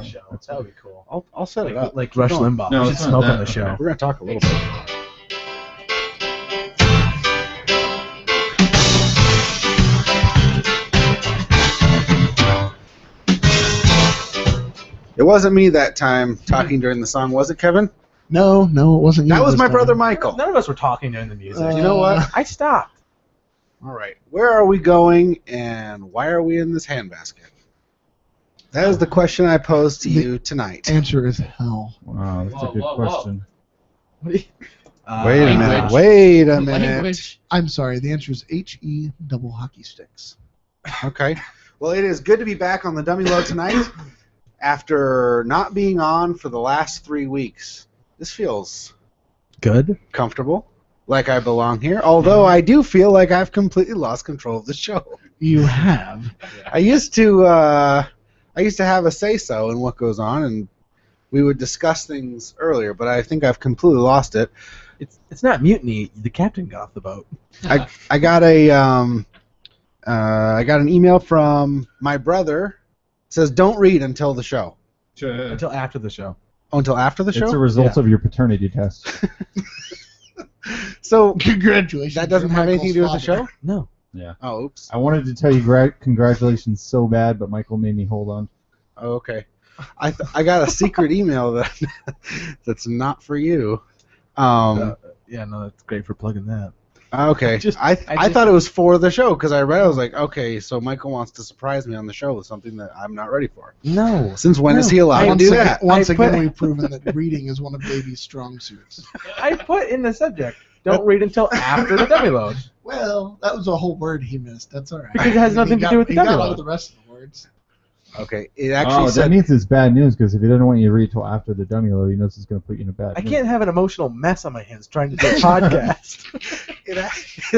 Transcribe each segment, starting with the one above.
show. That would be cool. I'll set it up. Like Rush Limbaugh. No, we should it's not smoke that. on the show. We're gonna talk a little bit. It wasn't me that time talking during the song, was it, Kevin? No, it wasn't you. That was this my time. brother Michael. None of us were talking during the music. You know what? I stopped. All right. Where are we going, and why are we in this handbasket? That is the question I posed to you tonight. Answer is hell. Wow, that's a good question. Wait a minute. Wait a minute. Language. I'm sorry. The answer is HE double hockey sticks. Okay. Well, it is good to be back on the Dummy Load tonight after not being on for the last 3 weeks. This feels Good. comfortable, like I belong here, although I do feel like I've completely lost control of the show. You have. I used to have a say-so in what goes on, and we would discuss things earlier, but I think I've completely lost it. It's not mutiny. The captain got off the boat. I got an email from my brother. It says, "Don't read until the show." Until after the show. Oh, until after the It's show? a result Yeah. of your paternity test. So Congratulations. that doesn't have anything to do with the show? No. Yeah. Oh, oops. I wanted to tell you congratulations so bad, but Michael made me hold on. Oh, okay. I got a secret email that's not for you. Yeah, no, that's great for plugging that. Okay. I thought it was for the show because I read it. I was like, okay, so Michael wants to surprise me on the show with something that I'm not ready for. No. Since when is he allowed to do that? Once I again, put- we've proven that reading is one of Davey's strong suits. I put in the subject, don't read until after the dummy load. Well, that was a whole word he missed. That's all right. Because it has nothing to do with the He got dummy all load. the rest of the words. Okay. It actually That said means it's bad news because if he doesn't want you to read till after the dummy load, he knows it's going to put you in a bad I mood. can't have an emotional mess on my hands trying to do a podcast. it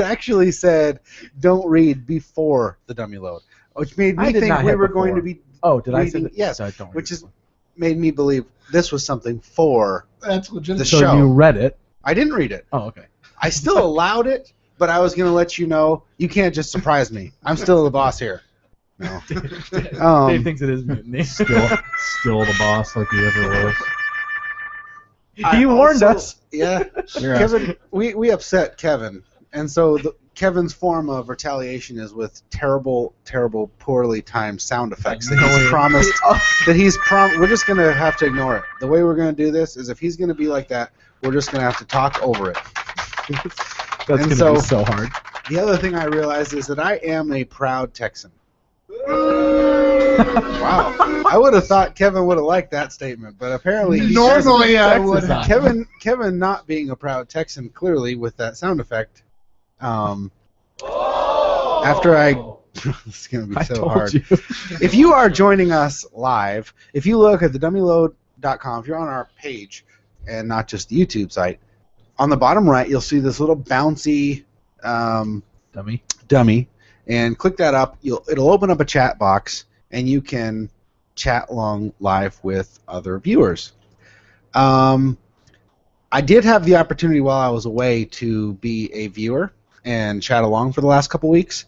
actually said don't read before the dummy load, which made I me did think not we hit were going to before. be Oh, did I say reading, that? yes, I don't which read is before. made me believe this was something for That's legitimate. the So show. you read it. I didn't read it. Oh, okay. I still allowed it, but I was going to let you know you can't just surprise me. I'm still the boss here. No. Dave thinks it is mutiny. Still the boss like he ever was. I He warned also- us. Yeah. You're Kevin, we upset Kevin, and so Kevin's form of retaliation is with terrible, poorly timed sound effects that he's promised. We're just gonna have to ignore it. The way we're gonna do this is if he's gonna be like that, we're just gonna have to talk over it. That's And going to so- be so hard. The other thing I realized is that I am a proud Texan. Wow. I would have thought Kevin would have liked that statement, but apparently he doesn't. Normally I would have. Kevin not being a proud Texan clearly with that sound effect. After it's gonna be I so told hard. you. If you are joining us live, if you look at thedummyload.com, if you're on our page and not just the YouTube site, on the bottom right you'll see this little bouncy Dummy. and click that up. It'll open up a chat box and you can chat along live with other viewers. I did have the opportunity while I was away to be a viewer and chat along for the last couple weeks,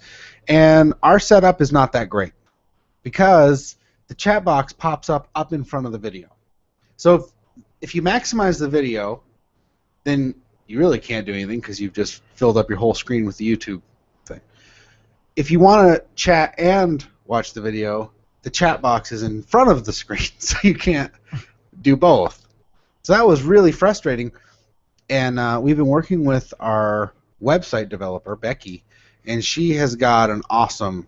and our setup is not that great because the chat box pops up in front of the video. So if you maximize the video, then you really can't do anything because you've just filled up your whole screen with the YouTube thing. If you want to chat and watch the video, the chat box is in front of the screen, so you can't do both. So that was really frustrating, and we've been working with our website developer, Becky, and she has got an awesome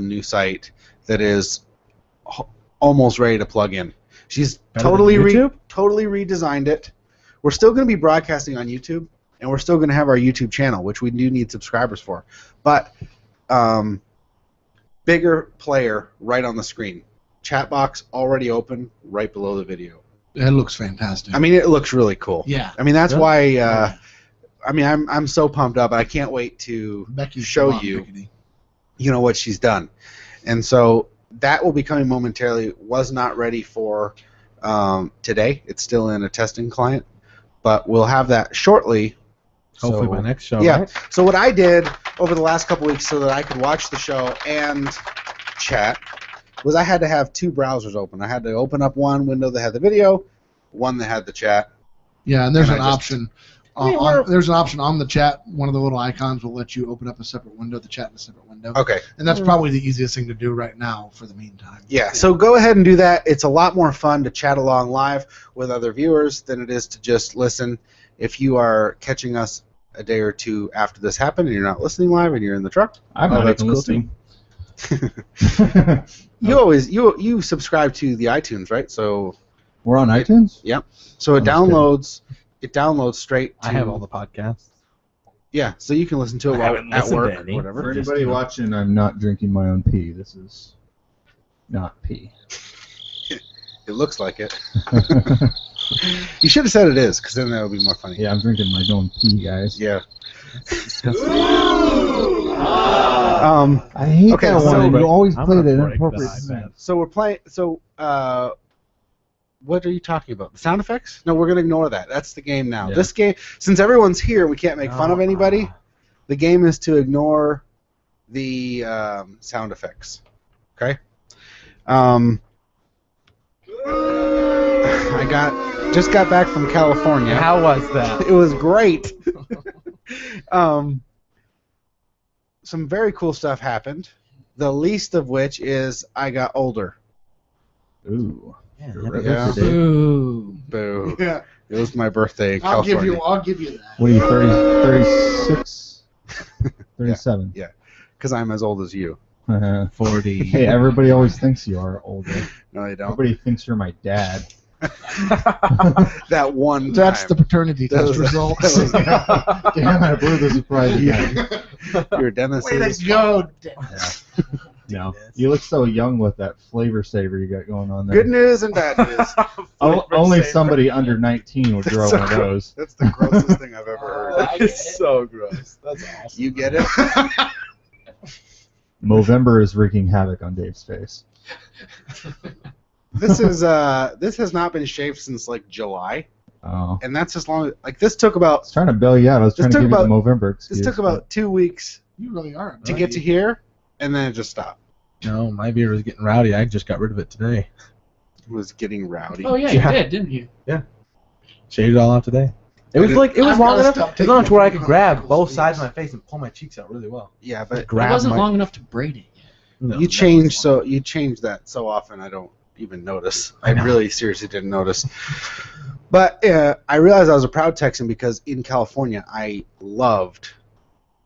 new site that is almost ready to plug in. She's Better totally than YouTube? totally redesigned it. We're still going to be broadcasting on YouTube, and we're still going to have our YouTube channel, which we do need subscribers for. But bigger player right on the screen. Chat box already open right below the video. It looks fantastic. I mean, it looks really cool. Yeah. I mean, that's Really? why. I mean, I'm so pumped up. I can't wait to Becky's show the bomb, you, Beckety. what she's done. And so that will be coming momentarily. Was not ready for today. It's still in a testing client, but we'll have that shortly. Hopefully So- by next show. Yeah. Right? So what I did over the last couple weeks so that I could watch the show and chat was I had to have 2 browsers open. I had to open up one window that had the video, one that had the chat. Yeah, and there's And an I just- option. Yeah, There's an option on the chat. One of the little icons will let you open up a separate window, the chat in a separate window. Okay. And that's probably the easiest thing to do right now for the meantime. Yeah, so go ahead and do that. It's a lot more fun to chat along live with other viewers than it is to just listen. If you are catching us a day or two after this happened and you're not listening live and you're in the truck, I'm not that's even cool listening. you subscribe to the iTunes, right? So We're on iTunes? Yep. So it I'm downloads. It downloads straight to. I have all the podcasts. Yeah, so you can listen to it I while haven't at listened to work any. or whatever. For anybody watching, I'm not drinking my own pee. This is not pee. It looks like it. You should have said it is, because then that would be more funny. Yeah, I'm drinking my own pee, guys. Yeah. I hate Okay, that so one. You always I'm play gonna it break inappropriate. the iPad. So we're playing. So what are you talking about? The sound effects? No, we're gonna ignore that. That's the game now. Yeah. This game, since everyone's here, we can't make fun of anybody. The game is to ignore the sound effects. Okay. I just got back from California. How was that? It was great. Some very cool stuff happened. The least of which is I got older. Ooh. Yeah, Yeah. Ooh. Boo. Yeah, It was my birthday in I'll give California. you that. What are you, 36? 37? Because I'm as old as you. 40. Hey, everybody always thinks you are older. No, they don't. Nobody thinks you're my dad. That one time. That's the paternity That test was- results. that was- Damn, I blew the surprise again. Your Dennis Way to is. go, No, you look so young with that flavor saver you got going on there. Good news and bad news. Only somebody under 19 would grow That's so one of those. That's the grossest thing I've ever heard. That is so gross. That's awesome. You get it? Movember is wreaking havoc on Dave's face. This has not been shaved since like July, Oh. and that's as long. Like this took I about was trying to bail you out. I was This trying to took give you the about- Movember excuse. this took about 2 weeks You really are. to get to here, and then it just stopped. No, my beard was getting rowdy. I just got rid of it today. It was getting rowdy. Oh yeah, Yeah. you did, didn't you? Shaved it all off today. It was like it was I've long gotta enough. stop It was long enough to where I taking could grab chemicals, both please. sides of my face and pull my cheeks out really well. Yeah, but Grab It wasn't my- long enough to braid it yet. No, you that change was you change that so often I don't even notice. I I know. really seriously didn't notice. But I realized I was a proud Texan because in California I loved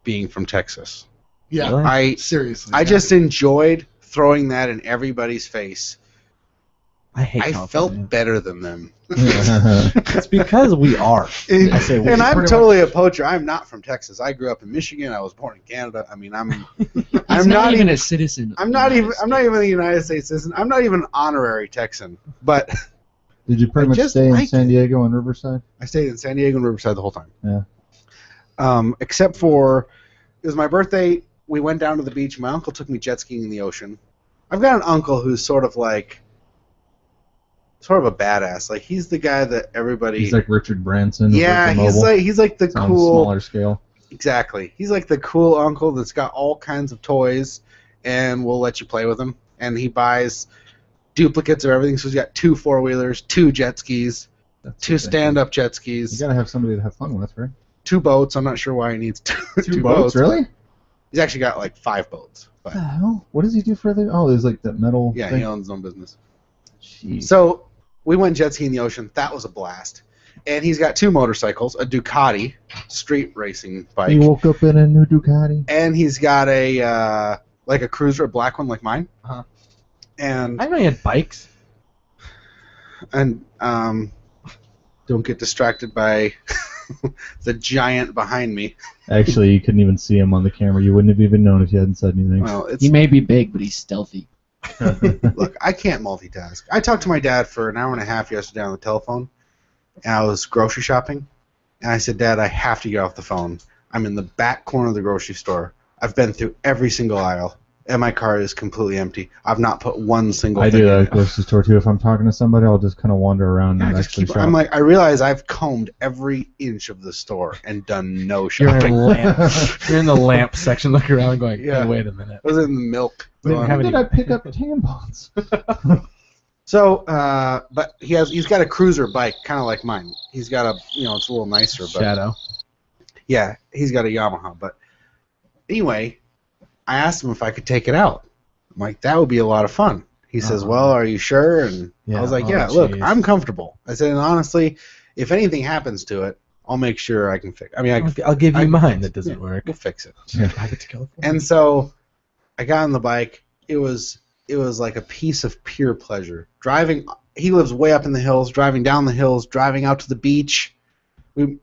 being from Texas. Yeah, Really? I seriously. I just enjoyed throwing that in everybody's face. I hate I California. felt better than them. It's because we are. And, I say we. and I'm pretty totally a poacher. I'm not from Texas. I grew up in Michigan. I was born in Canada. I mean, I'm He's not even a citizen. of I'm the not United even I'm not even a United States citizen. I'm not even an honorary Texan. But Did you pretty I much just stay in like San Diego and Riverside? I stayed in San Diego and Riverside the whole time. Yeah. Except for it was my birthday. We went down to the beach. My uncle took me jet skiing in the ocean. I've got an uncle who's sort of a badass. Like he's the guy that everybody. He's like Richard Branson. of yeah, Virgin he's Mobile. like the It's on a cool. smaller scale. Exactly. He's like the cool uncle that's got all kinds of toys and will let you play with them. And he buys duplicates of everything. So he's got 2 4-wheelers, 2 jet skis, That's 2 the thing. stand-up jet You skis, gotta have somebody to have fun with, right? 2 boats. I'm not sure why he needs 2 Two boats, really? He's actually got like 5 boats. What But the hell? What does he do for the? Oh, there's like that metal yeah, thing. he owns his own business. Jeez. So we went jet skiing in the ocean. That was a blast. And he's got 2 motorcycles, a Ducati street racing bike, He woke up in a new Ducati. and he's got a like a cruiser, a black one like mine. Uh-huh. And I know he had bikes. don't get distracted by the giant behind me. Actually, you couldn't even see him on the camera. You wouldn't have even known if you hadn't said anything. Well, it's He may be big, but he's stealthy. look, I can't multitask. I talked to my dad for an hour and a half yesterday on the telephone, and I was grocery shopping, and I said, Dad, I have to get off the phone. I'm in the back corner of the grocery store. I've been through every single aisle. and my car is completely empty. I've not put one single I thing do that in at the grocery store too. If I'm talking to somebody, I'll just kind of wander around Yeah, and just actually keep, shop. I'm like, I realize I've combed every inch of the store and done no You're in shopping. You're in the lamp section, looking around, going, Yeah. "Hey, wait a minute." I was in the milk. We didn't going- have When any. did I pick up tampons? So, but he's got a cruiser bike, kind of like mine. He's got a, it's a little nicer, but Shadow. yeah, he's got a Yamaha. But anyway, I asked him if I could take it out. I'm like, that would be a lot of fun. He says, well, are you sure? And I was like, yeah, look, I'm comfortable. I said, and honestly, if anything happens to it, I'll make sure I can fix it. I mean, I'll give you mine that doesn't work. We'll fix it. Drive it to California. And so I got on the bike. It was like a piece of pure pleasure. Driving, he lives way up in the hills, driving down the hills, driving out to the beach. We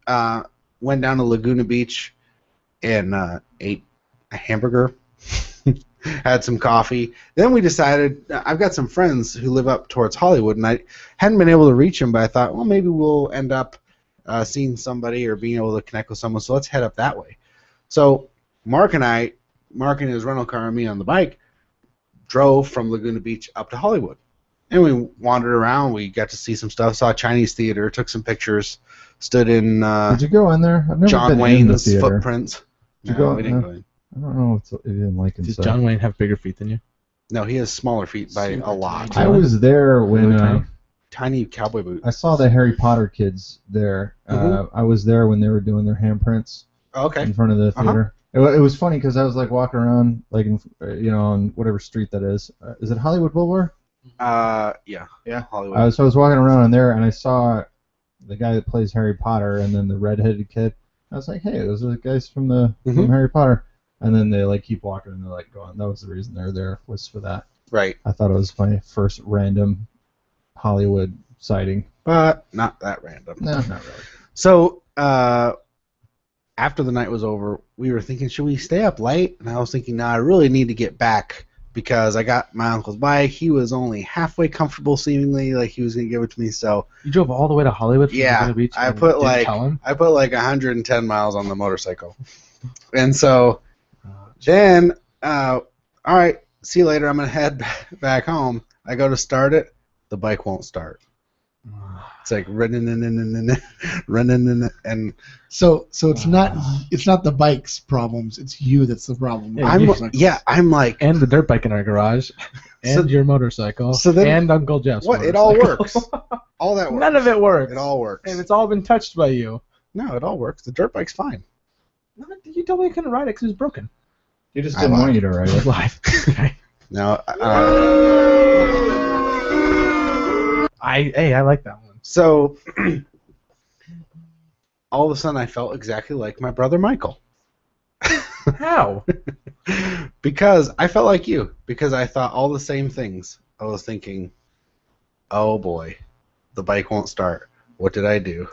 went down to Laguna Beach and ate a hamburger, had some coffee. Then we decided, I've got some friends who live up towards Hollywood, and I hadn't been able to reach them, but I thought, well, maybe we'll end up seeing somebody or being able to connect with someone, so let's head up that way. So Mark in his rental car and me on the bike, drove from Laguna Beach up to Hollywood. And we wandered around. We got to see some stuff, saw a Chinese theater, took some pictures, stood in Did you go in there? I've never John been in the Wayne's theater. footprints. Did you No, go- we didn't no. go in. I don't know if you didn't like Does inside. John Wayne have bigger feet than you? No, he has smaller feet by Super a lot. I was there when Really tiny? Tiny cowboy boot. I saw the Harry Potter kids there. I was there when they were doing their handprints Okay. in front of the theater. It was funny because I was like walking around, like on whatever street that is. Is it Hollywood Boulevard? Yeah, Hollywood. So I was walking around in there and I saw the guy that plays Harry Potter and then the redheaded kid. I was like, hey, those are the guys from from Harry Potter. And then they like keep walking and they're like going. That was the reason they're there, was for that. Right. I thought it was my first random Hollywood sighting. But not that random. No, not really. So, after the night was over, we were thinking, should we stay up late? And I was thinking, no, I really need to get back because I got my uncle's bike. He was only halfway comfortable, seemingly, like he was going to give it to me. So, You drove all the way to Hollywood from yeah, Laguna Beach? I and put didn't like tell him? 110 miles on the motorcycle. And so, then, all right, see you later. I'm going to head back home. I go to start it. The bike won't start. It's like running and So it's not the bike's problems. It's you that's the problem. Yeah, I'm like, And the dirt bike in our garage, and So- your motorcycle, so then- and Uncle Jeff's what? It all motorcycle. works. All that works. None of it works. It all works. And it's all been touched by you. No, it all works. The dirt bike's fine. No, you told me you couldn't ride it because it was broken. You just I didn't want lied. you to ride it. Live. Okay. No. I like that one. So all of a sudden, I felt exactly like my brother Michael. How? Because I felt like you. Because I thought all the same things. I was thinking, oh boy, the bike won't start. What did I do?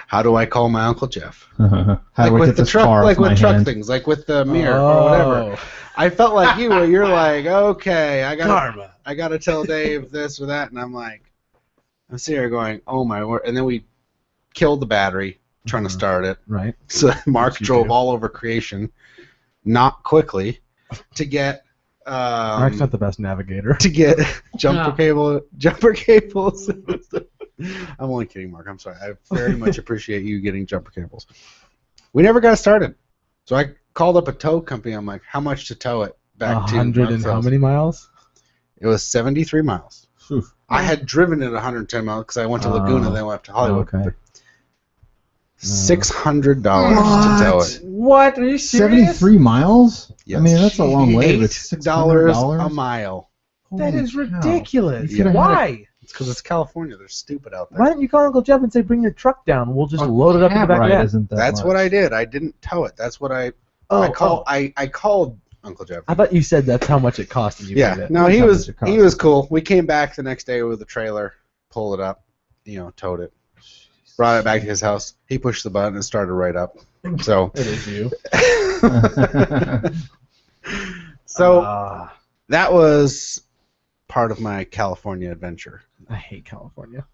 How do I call my Uncle Jeff? How Like do I with get the this truck, car like off my with truck hand? things, like with the mirror or whatever. I felt like you, where you're like, okay, I Karma. gotta tell Dave this or that, and I'm sitting here going, oh my word, and then we killed the battery trying to start it. Right. So Mark you drove do. all over creation, not quickly, to get Mark's not the best navigator. to get jumper cables. I'm only kidding, Mark. I'm sorry. I very much appreciate you getting jumper cables. We never got started, so I called up a tow company. I'm like, how much to tow it back to 100 and Mark's how house? many miles? It was 73 miles. Phew. I had driven it 110 miles because I went to Laguna, then went up to Hollywood. Okay. $600 to tow it. What? Are you serious? 73 miles? Yes. I mean, that's a long way. But $8 a mile. That is Holy cow. ridiculous. You could've had Why? It's because it's California. They're stupid out there. Why don't you call Uncle Jeff and say, bring your truck down? We'll just load it up in the Cab back of ride the van. isn't that That's much. what I did. I didn't tow it. That's what I called Uncle Jeff. I thought you said that's how much it cost and you paid Yeah. it. No, That's he how was much it costs. he was cool. We came back the next day with a trailer, pulled it up, towed it, brought it back to his house. He pushed the button and started right up. So It is you. so that was part of my California adventure. I hate California.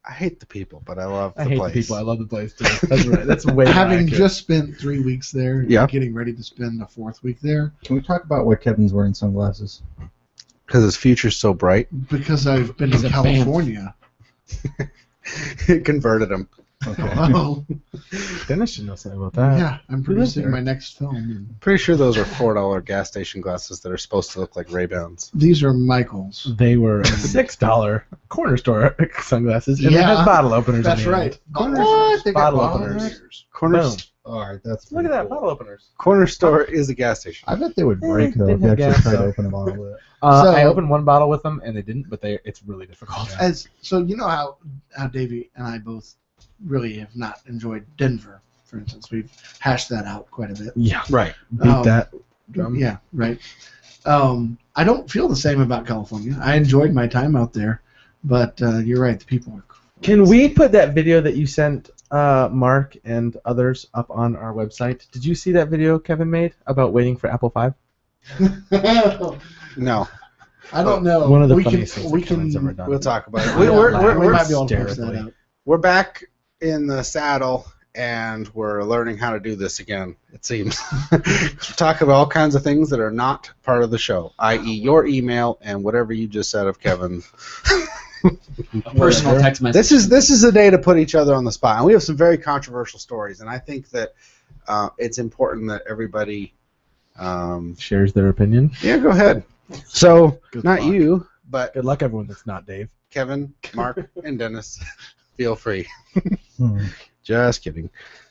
I hate the people, but I love the I hate place. the people. I love the place too. That's right. That's way more Having accurate. just spent 3 weeks there, Yeah. getting ready to spend a 4th week there, Can we talk about why Kevin's wearing sunglasses? Because his future's so bright. because I've been He's to a California. It converted him. Okay. Oh, Dennis should know something about that. yeah, I'm Who lives producing there? my next film. And Pretty sure those are $4 gas station glasses that are supposed to look like Ray-Bans. these are Michael's. They were $6 corner store sunglasses, and they Yeah, had bottle openers. That's on the right. end. What? They got Bottle bottle openers. openers? Corner, Boom. All right, that's Look at pretty that, cool. bottle openers. corner store is a gas station. I bet they would break though if didn't you have actually gas, tried to though. open a bottle with it. So- I opened one bottle with them, and they didn't, but it's really difficult. So you know how Davey and I both really have not enjoyed Denver, for instance. We've hashed that out quite a bit. Yeah, Right. beat Um, that drum. Yeah, right. I don't feel the same about California. I enjoyed my time out there, but you're right. The people are. Can we put that video that you sent Mark and others up on our website? Did you see that video Kevin made about waiting for Apple 5? No. I don't know. One of the we funniest can, things we that Kevin's can, ever done. We'll talk about it. Yeah, we might be able to post hysterically. that out. We're back in the saddle, and we're learning how to do this again, it seems. We're talking about all kinds of things that are not part of the show, i.e. your email and whatever you just said of Kevin. A personal text message. This is a day to put each other on the spot, and we have some very controversial stories, and I think that it's important that everybody Shares their opinion. yeah, go ahead. So, Good not luck. you, but Good luck, everyone that's not Dave. Kevin, Mark, and Dennis, feel free. Hmm. Just kidding.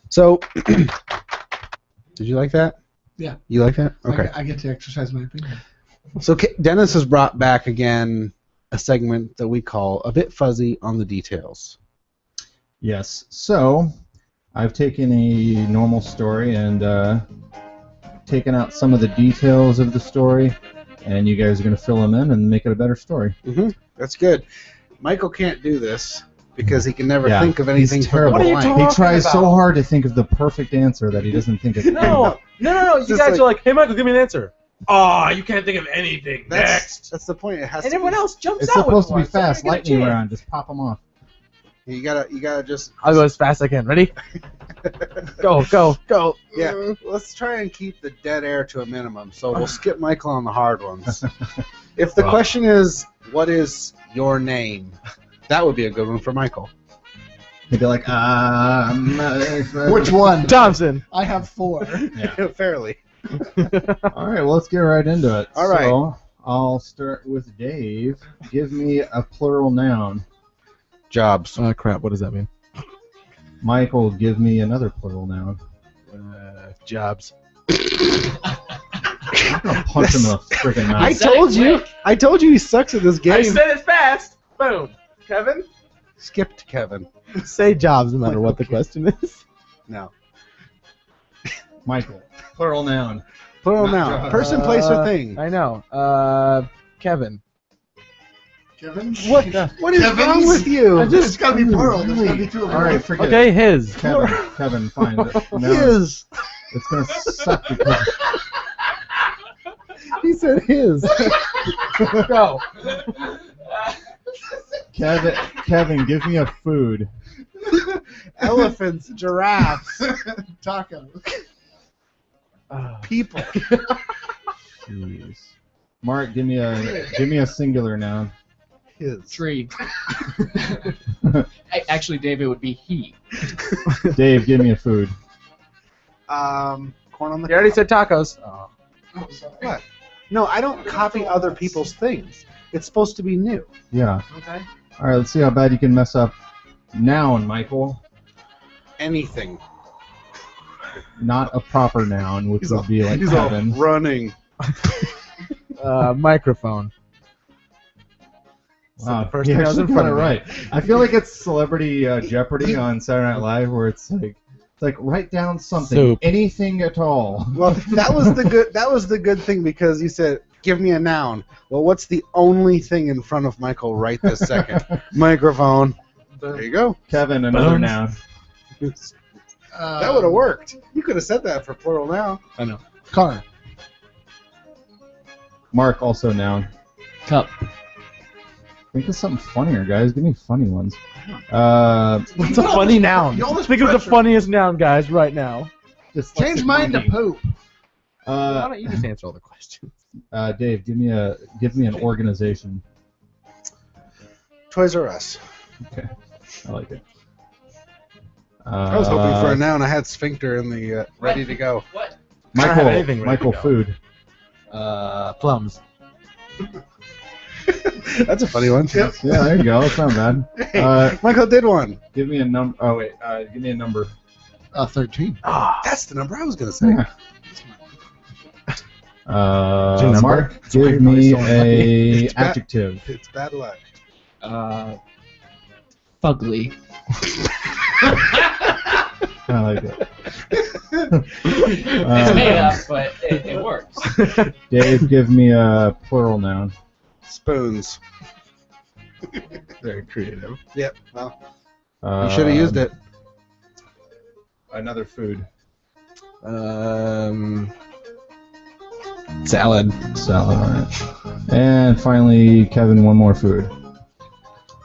So, did you like that? Yeah. You like that? Okay. I get to exercise my opinion. So Dennis has brought back again a segment that we call A Bit Fuzzy on the Details. Yes. So, I've taken a normal story and taken out some of the details of the story, and you guys are going to fill them in and make it a better story. Mm-hmm. That's good. Michael can't do this because he can never Yeah, think of he's anything. terrible. What are you blank. talking He tries so about? hard to think of the perfect answer that he doesn't think of No. You Just guys like- are like, hey, Michael, give me an answer. Oh, you can't think of anything. That's the point. It has And to everyone be, else jumps It's out supposed with to be one, so fast, you're gonna lightning cheat. round. Just pop them off. You gotta just. I'll go as fast as I can. Ready? Go, go, go. Yeah. Let's try and keep the dead air to a minimum. So we'll skip Michael on the hard ones. If the Well. question is, what is your name? That would be a good one for Michael. He'd be like, Which one? Thomson. I have 4. Yeah. Fairly. All right, well, let's get right into it. All right. So, I'll start with Dave. Give me a plural noun. Jobs. Crap, what does that mean? Michael, give me another plural noun. Jobs. I'm gonna punch him in the freaking mouth. I Said it told you. quick. I told you he sucks at this game. I said it fast. Boom. Kevin? Skipped Kevin. Say jobs no matter what the question is. No. Michael, plural noun. Plural Not noun. jobs. Person, place, or thing. I know. Kevin. Kevin? What? What is Kevin's? wrong with you? It's got to be plural. There's got to be 2 of them. All right, forget Okay, his. it. Kevin, fine. No, His. it's gonna suck because He said his. Go. Kevin, give me a food. Elephants, giraffes, Taco. people. Jeez. Mark, give me a singular noun. His. Tree. Actually, David would be he. Dave, give me a food. Corn on the You already cob. said tacos. Oh. Oh, sorry. What? No, I don't copy other people's things. It's supposed to be new. Yeah. Okay. All right, let's see how bad you can mess up. Noun, Michael. Anything. Not a proper noun, which would be like He's Kevin. all running. Microphone. Wow, the first he thing that was actually in front got it of me. right. I feel like it's Celebrity Jeopardy on Saturday Night Live, where it's like write down something, Soup. anything at all. Well, that was the good thing because you said, "Give me a noun." Well, what's the only thing in front of Michael right this second? Microphone. There you go. Kevin, another Bones. noun. That would have worked. You could have said that for plural noun. I know. Car. Mark, also noun. Cup. Think of something funnier, guys. Give me funny ones. What's a funny noun? You almost Think of the pressure. funniest noun, guys, right now. Change mine to poop. Why don't you just answer all the questions? Dave, give me an organization. Toys R Us. Okay, I like it. I was hoping for a noun. I had sphincter in the ready to go. What? I don't have Michael. anything ready Michael to go. Food. Plums. That's a funny one. Yep. Yeah, there you go. It's not bad. Hey, Michael did one. Give me a number. Oh wait, give me a number. 13. Ah, That's the number I was gonna say. number? Mark, It's weird give how me you're so a It's bad. adjective. It's bad luck. Fugly. I like it. It's made up, but it works. Dave, give me a plural noun. Spoons. very creative. Yep. Well, you should have used it. Another food. Salad. Salad. All right. And finally, Kevin, one more food.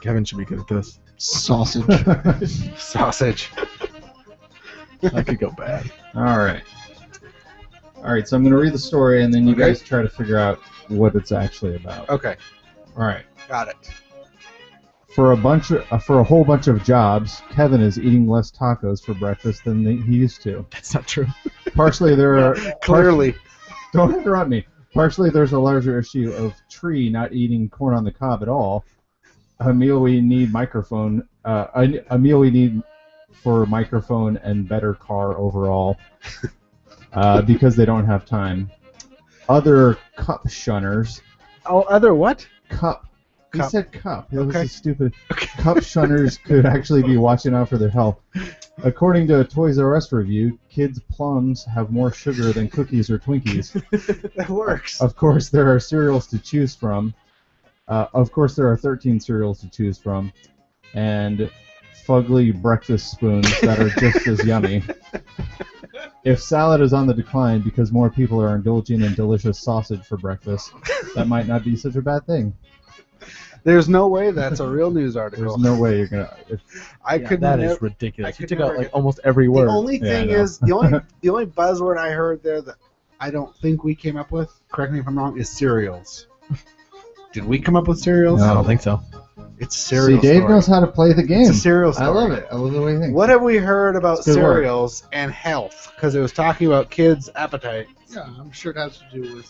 Kevin should be good at this. Sausage. Sausage. That could go bad. All right. All right. So I'm going to read the story, and then you Okay. guys try to figure out what it's actually about. Okay. All right. Got it. For a whole bunch of jobs, Kevin is eating less tacos for breakfast than he used to. That's not true. Partially, there are Clearly. Don't interrupt me. Partially, there's a larger issue of Tree not eating corn on the cob at all. A meal we need a meal we need for microphone and better car overall, because they don't have time. Other cup shunners. Oh, other what? Cup. He Cup. said cup. That was Okay. just stupid. Cup shunners could actually be watching out for their health. According to a Toys R Us review, kids' plums have more sugar than cookies or Twinkies. That works. Of course, there are cereals to choose from. Of course, there are 13 cereals to choose from, and fugly breakfast spoons that are just as yummy. If salad is on the decline because more people are indulging in delicious sausage for breakfast, that might not be such a bad thing. There's no way that's a real news article. There's no way you're gonna. I could That never. is ridiculous. I You could took out never like get- almost every The word. only Yeah, I thing know. is the only buzzword I heard there that I don't think we came up with. Correct me if I'm wrong. Is cereals. Did we come up with cereals? No. I don't think so. It's cereal. See, Dave story. knows how to play the game. It's a cereal story. I love it. I love the way he thinks. What have we heard about It's good work. cereals and health? Because it was talking about kids' appetite. Yeah, I'm sure it has to do with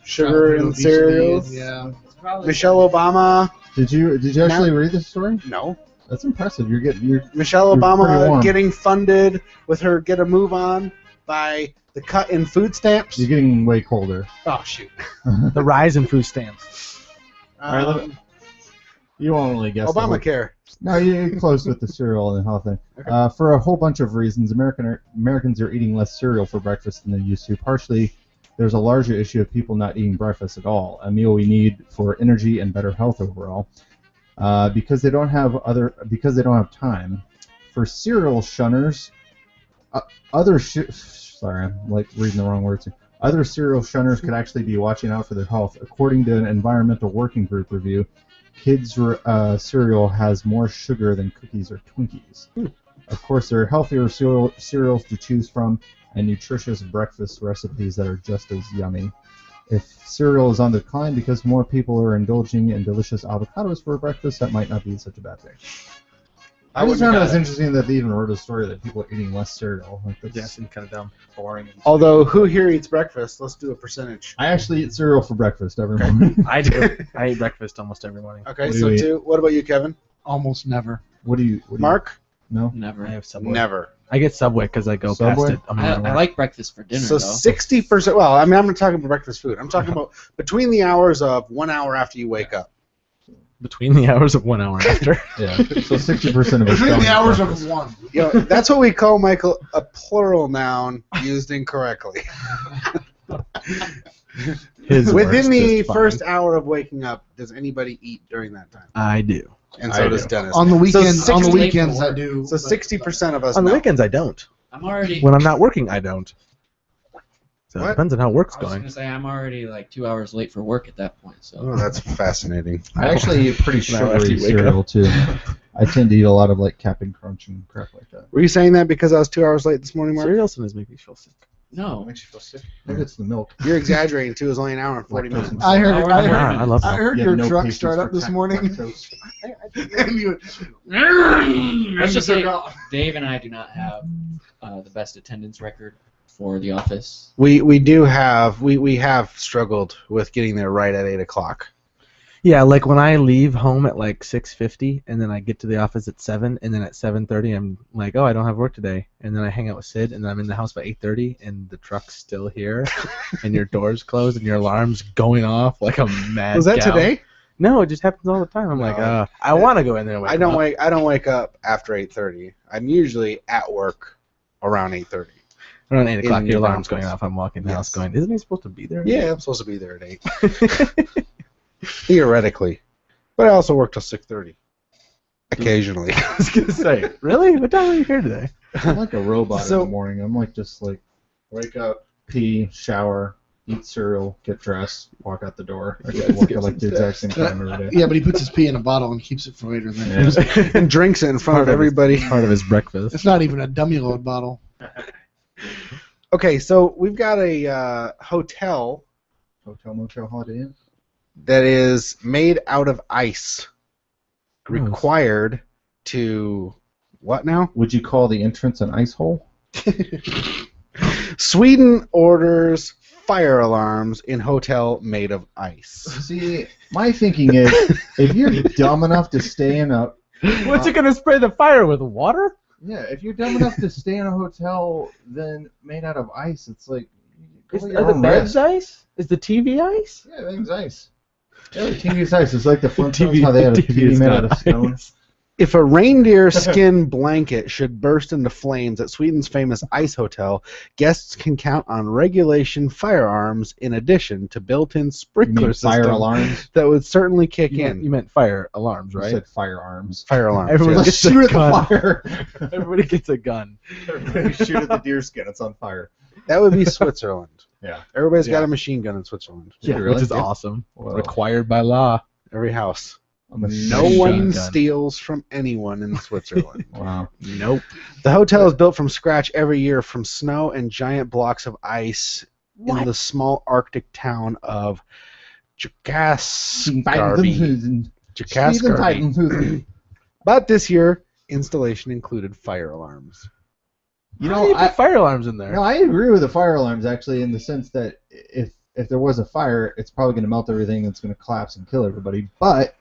Sugar childhood in obesity cereals. and, yeah. It's probably Michelle Obama. Did you actually read this story? No. That's impressive. You're Michelle You're pretty Obama warm. getting funded with her Get a Move On by the cut in food stamps. getting way colder. Oh, shoot. The rise in food stamps. right, let me- You won't really guess. the whole- Obamacare. No, you're close with the cereal and the health thing. For a whole bunch of reasons, Americans are eating less cereal for breakfast than they used to. Partially, there's a larger issue of people not eating breakfast at all, a meal we need for energy and better health overall. Because they don't have time. For cereal shunners, sorry, I'm like reading the wrong words here. Other cereal shunners could actually be watching out for their health. According to an environmental working group review, kids' cereal has more sugar than cookies or Twinkies. Of course, there are healthier cereals to choose from and nutritious breakfast recipes that are just as yummy. If cereal is on the decline because more people are indulging in delicious avocados for breakfast, that might not be such a bad thing. I just found it was interesting that they even wrote a story that people are eating less cereal. Like that's, Yeah, seems kind of dumb. boring. Although, who here eats breakfast? Let's do a percentage. I actually eat cereal for breakfast every morning. I do. I eat breakfast almost every morning. Okay, What do so you eat? 2. What about you, Kevin? Almost never. What do you Mark? No. never. I have Subway. Never. I get Subway because I go Subway? past it. I'm on I like breakfast for dinner, So though. 60%. Well, I mean, I'm not talking about breakfast food. I'm talking about between the hours of 1 hour after you wake up. between the hours of 1 hour after. Yeah. So 60% of us Between don't the eat hours breakfast. of 1. You know, that's what we call, Michael, a plural noun used incorrectly. His Within works the just fine. first hour of waking up, does anybody eat during that time? I do. And so I does do. Dennis. On the weekends, 60 on the late weekends for I work. do. So 60% of us On the know. weekends, I don't. I'm already. When I'm not working, I don't. So What? it depends on how work's I was going. gonna say I'm already like 2 hours late for work at that point. So Oh, that's fascinating. I actually eat pretty Now after sugary you wake cereal too. I tend to eat a lot of like Captain Crunch and crap like that. Were you saying that because I was 2 hours late this morning, Mark? Cereal sometimes make me feel sick. no. Makes you feel sick. Maybe it's the milk. You're exaggerating too. It was only an hour and 40 minutes. I heard. Hour I and heard, I love I that. heard You your have no truck patience start for up this tac- morning. lactose. And you, Let's just say took off. Dave and I do not have the best attendance record for the office. We do have we have struggled with getting there right at 8 o'clock. Yeah, like when I leave home at like 6:50, and then I get to the office at 7, and then at 7:30 I'm like, oh, I don't have work today, and then I hang out with Sid, and then I'm in the house by 8:30, and the truck's still here, and your door's closed, and your alarm's going off like a mad Was that cow. today? No, it just happens all the time. I'm like, No. I want to go in there and wake I don't up. wake I don't wake up after 8:30. I'm usually at work around 8:30. Around 8 o'clock, in your the alarm's office. going off. I'm walking the Yes. house going, isn't he supposed to be there? Yeah, I'm supposed to be there at 8. Theoretically. But I also work till 6:30. Occasionally. I was going to say, really? What time are you here today? I'm like a robot So- in the morning. I'm like just like wake up, pee, shower, eat cereal, get dressed, walk out the door. I Yeah, just work skip at like some the exact same time every day. yeah, but he puts his pee in a bottle and keeps it for later. Then And drinks it in front of everybody. Part of his breakfast. it's not even a dummy load bottle. Okay, so we've got a hotel Hotel, motel, Holiday Inn. that is made out of ice. Gross. Required to what now? Would you call the entrance an ice hole? Sweden orders fire alarms in hotel made of ice. See, my thinking is, if you're dumb enough to stay in a What's it going to spray the fire with? Water? if you're dumb enough to stay in a hotel then made out of ice, it's like go Is, at are your the own beds risk. ice? Is the TV ice? Yeah, everything's ice. Everything's ice. It's like the Flintstones, TV how they had a TV TV is made not out of stone. ice. If a reindeer skin blanket should burst into flames at Sweden's famous ice hotel, guests can count on regulation firearms in addition to built-in You mean sprinkler fire systems alarms? that would certainly kick You in. meant, you meant fire alarms, You right? said firearms. Fire alarms. Everyone yes. gets Shoot a at the gun. fire. Everybody gets a gun. Everybody shoot at the deer skin. It's on fire. That would be Switzerland. Yeah. Everybody's got Yeah. a machine gun in Switzerland. Yeah, Really? which is Yeah. awesome. Well, Required by law. Every house. I'm a No Machine one gun. steals from anyone in Switzerland. Wow. Nope. The hotel is built from scratch every year from snow and giant blocks of ice in the small Arctic town of Jakaskarby. Jakaskarby. But this year, installation included fire alarms. You How know, do you put fire alarms in there? No, I agree with the fire alarms actually, in the sense that if there was a fire, it's probably going to melt everything. It's going to collapse and kill everybody. But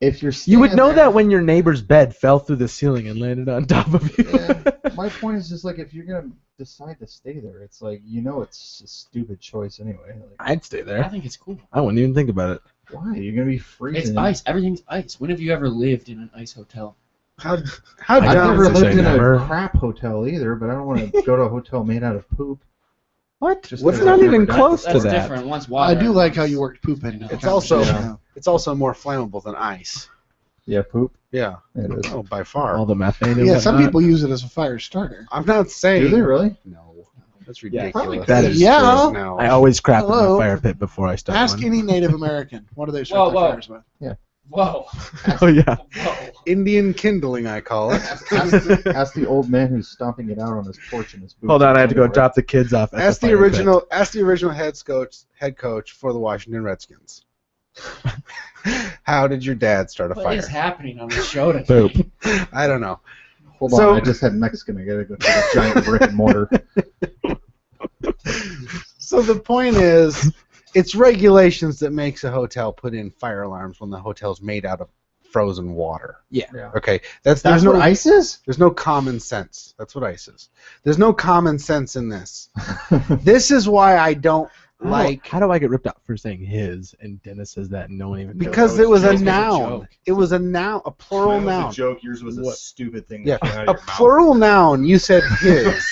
if you're You would staying know there- that when your neighbor's bed fell through the ceiling and landed on top of you. Yeah, my point is just like if you're going to decide to stay there, it's like it's a stupid choice anyway. Like, I'd stay I there. think it's cool. I wouldn't even think about it. why? You're going to be It's freezing. ice. Everything's ice. When have you ever lived in an ice hotel? How I've I dumb never is to say lived in never. a crap hotel either, but I don't want to go to a hotel made out of poop. What? Just What's because not I've even never done close it. to That's that? different. Once water. I do like how once- you worked poop in. It's also Yeah. it's also more flammable than ice. Yeah, poop. Yeah. It is. Oh, by far. All the methane and Yeah, some whatnot? people use it as a fire starter. I'm not saying. Do they really? No. That's Yeah, ridiculous. that is Yeah. true. No. I always crap in Hello. my fire pit before I start Ask one. any Native American. What do they start their Whoa. fires with? Whoa. Oh yeah. Whoa. Indian kindling, I call it. Ask the old man who's stomping it out on his porch in his boots. Hold on, I had to go Anyway. drop the kids off. At Ask the fire pit. original head coach for the Washington Redskins. How did your dad start a What is fire? happening on the show today? Poop. I don't know. Hold So- on, I just had Mexican. I gotta go to a giant brick and mortar. So the point is, it's regulations that makes a hotel put in fire alarms when the hotel's made out of frozen water. Yeah. Okay, there's That's no what ice is? there's no common sense. That's what ice is. There's no common sense in this. This is why I don't like. How do I get ripped out for saying his and Dennis says that and no one even knows? Because it was a It was a noun. joke. It was a noun, a plural Mine was noun. a joke. Yours was a What? stupid thing. Yeah, that came out of a your mouth. plural noun. You said his.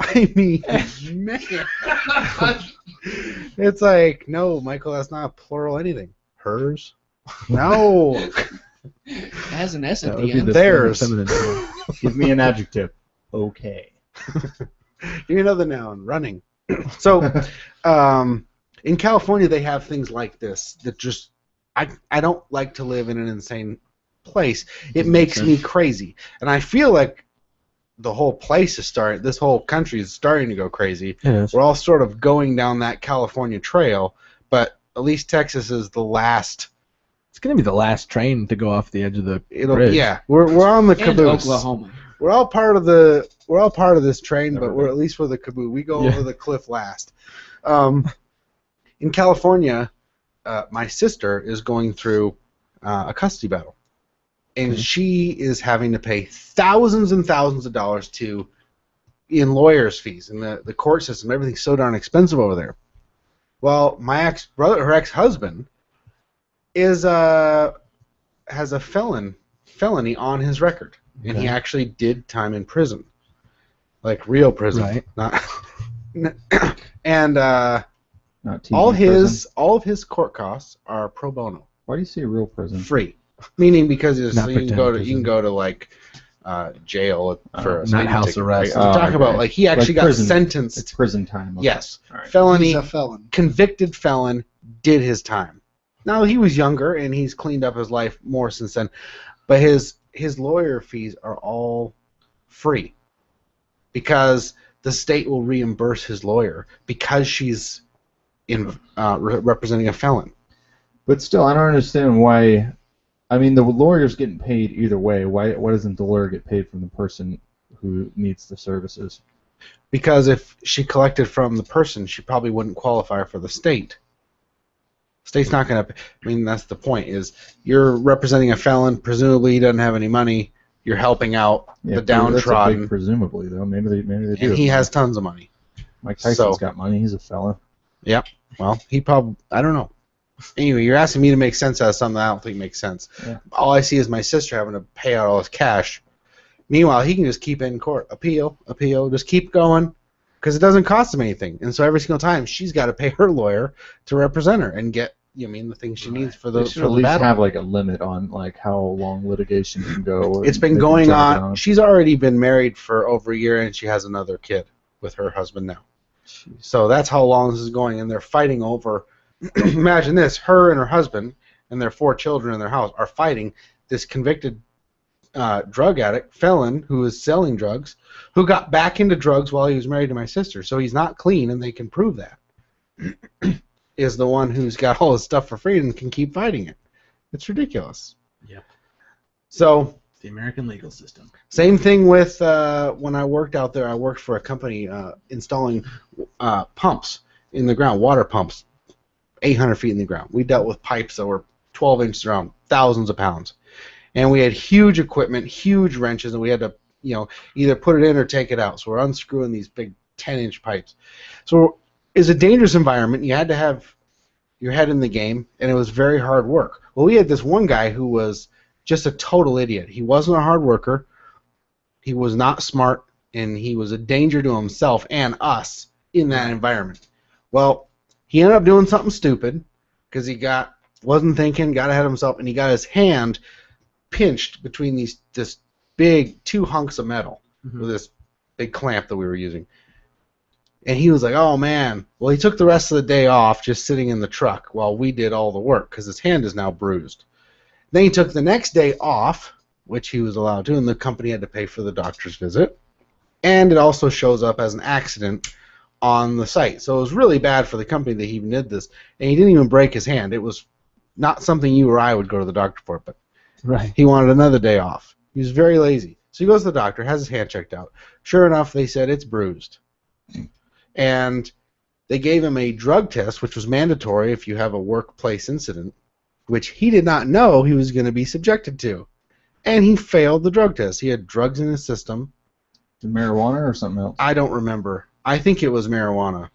I mean, man. It's like, no, Michael, that's not a plural anything. Hers? No. It has an S That at would the be end. the Theirs. feminine form. Give me an adjective. Okay. Give me another noun. Running. So, in California, they have things like this that just I don't like to live in an insane place. It makes me crazy, and I feel like the whole place is starting. This whole country is starting to go crazy. It is. We're all sort of going down that California trail, but at least Texas is the last. It's gonna be the last train to go off the edge of the bridge. Yeah, we're on the And caboose. Oklahoma. We're all part of this train, but we're at least with the caboose. We go over the cliff last. In California, my sister is going through a custody battle, and she is having to pay thousands and thousands of dollars in lawyers' fees, and the court system. Everything's so darn expensive over there. Well, my her ex-husband, has a felony on his record, and he actually did time in prison, like real prison, Right. not. And Not TV all prison. of his court costs are pro bono, Why do you say real prison? free, meaning because it's, Not you can pretend you can go to like jail for a not speeding house ticket, arrest. Right? I'm talking about okay. like he actually Like got prison. sentenced. It's prison time. Okay. Yes, All right. felony, He's a felon. convicted felon, did his time. Now he was younger and he's cleaned up his life more since then, but his lawyer fees are all free because the state will reimburse his lawyer because she's representing a felon. But still, I don't understand why. I mean, the lawyer's getting paid either way. Why doesn't the lawyer get paid from the person who needs the services? Because if she collected from the person, she probably wouldn't qualify for the state. State's not going to. I mean, that's the point. Is you're representing a felon. Presumably, he doesn't have any money. You're helping out the That's a downtrodden, big presumably though. Maybe they do. and he has tons of money. Mike Tyson's so- got money. He's a fella. Well, he probably. I don't know. Anyway, you're asking me to make sense out of something I don't think makes sense. Yeah. All I see is my sister having to pay out all his cash. Meanwhile, he can just keep it in court. Appeal, just keep going, because it doesn't cost him anything. And so every single time, she's got to pay her lawyer to represent her and get, the things she needs for They the should for at the least battle. have like a limit on like how long litigation can go. It's been They can going drag it on. She's already been married for over a year, and she has another kid with her husband now. So that's how long this is going, and they're fighting over. Imagine this: her and her husband and their 4 children in their house are fighting this convicted drug addict, felon who is selling drugs, who got back into drugs while he was married to my sister. So he's not clean, and they can prove that. Is the one who's got all his stuff for free and can keep fighting it. It's ridiculous. Yep. So The American legal system. same thing with when I worked out there. I worked for a company installing pumps in the ground, water pumps, 800 feet in the ground. We dealt with pipes that were 12 inches around, thousands of pounds. And we had huge equipment, huge wrenches, and we had to either put it in or take it out. So we're unscrewing these big 10-inch pipes. So it's a dangerous environment. You had to have your head in the game, and it was very hard work. Well, we had this one guy who was just a total idiot. He wasn't a hard worker. He was not smart, and he was a danger to himself and us in that environment. Well, he ended up doing something stupid because he wasn't thinking, got ahead of himself, and he got his hand pinched between this big 2 hunks of metal with this big clamp that we were using. And he was like, oh, man. Well, he took the rest of the day off just sitting in the truck while we did all the work because his hand is now bruised. Then he took the next day off, which he was allowed to, and the company had to pay for the doctor's visit. And it also shows up as an accident on the site. So it was really bad for the company that he even did this. And he didn't even break his hand. It was not something you or I would go to the doctor for, but Right. he wanted another day off. He was very lazy. So he goes to the doctor, has his hand checked out. Sure enough, they said it's bruised. And they gave him a drug test, which was mandatory if you have a workplace incident, which he did not know he was going to be subjected to. And he failed the drug test. He had drugs in his system. Marijuana or something else? I don't remember. I think it was marijuana.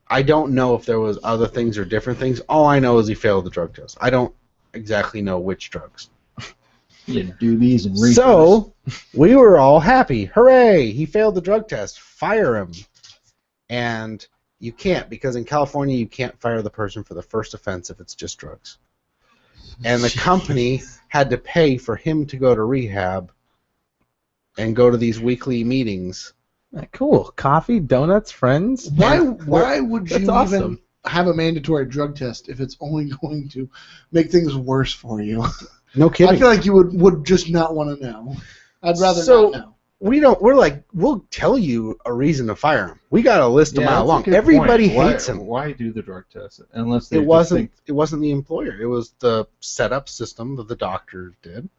I don't know if there was other things or different things. All I know is he failed the drug test. I don't exactly know which drugs. He had doobies and reefers. So we were all happy. Hooray! He failed the drug test. Fire him. And you can't, because in California you can't fire the person for the first offense if it's just drugs. And the company had to pay for him to go to rehab and go to these weekly meetings Cool. Coffee, donuts, friends. Why would you That's awesome. even have a mandatory drug test if it's only going to make things worse for you? No kidding. I feel like you would just not want to know. I'd rather So- not know. We'll tell you a reason to fire him. We got a list a mile that's a long. good Everybody point. hates him. Why do the drug test unless they It just wasn't think, the employer. It was the setup system that the doctor did.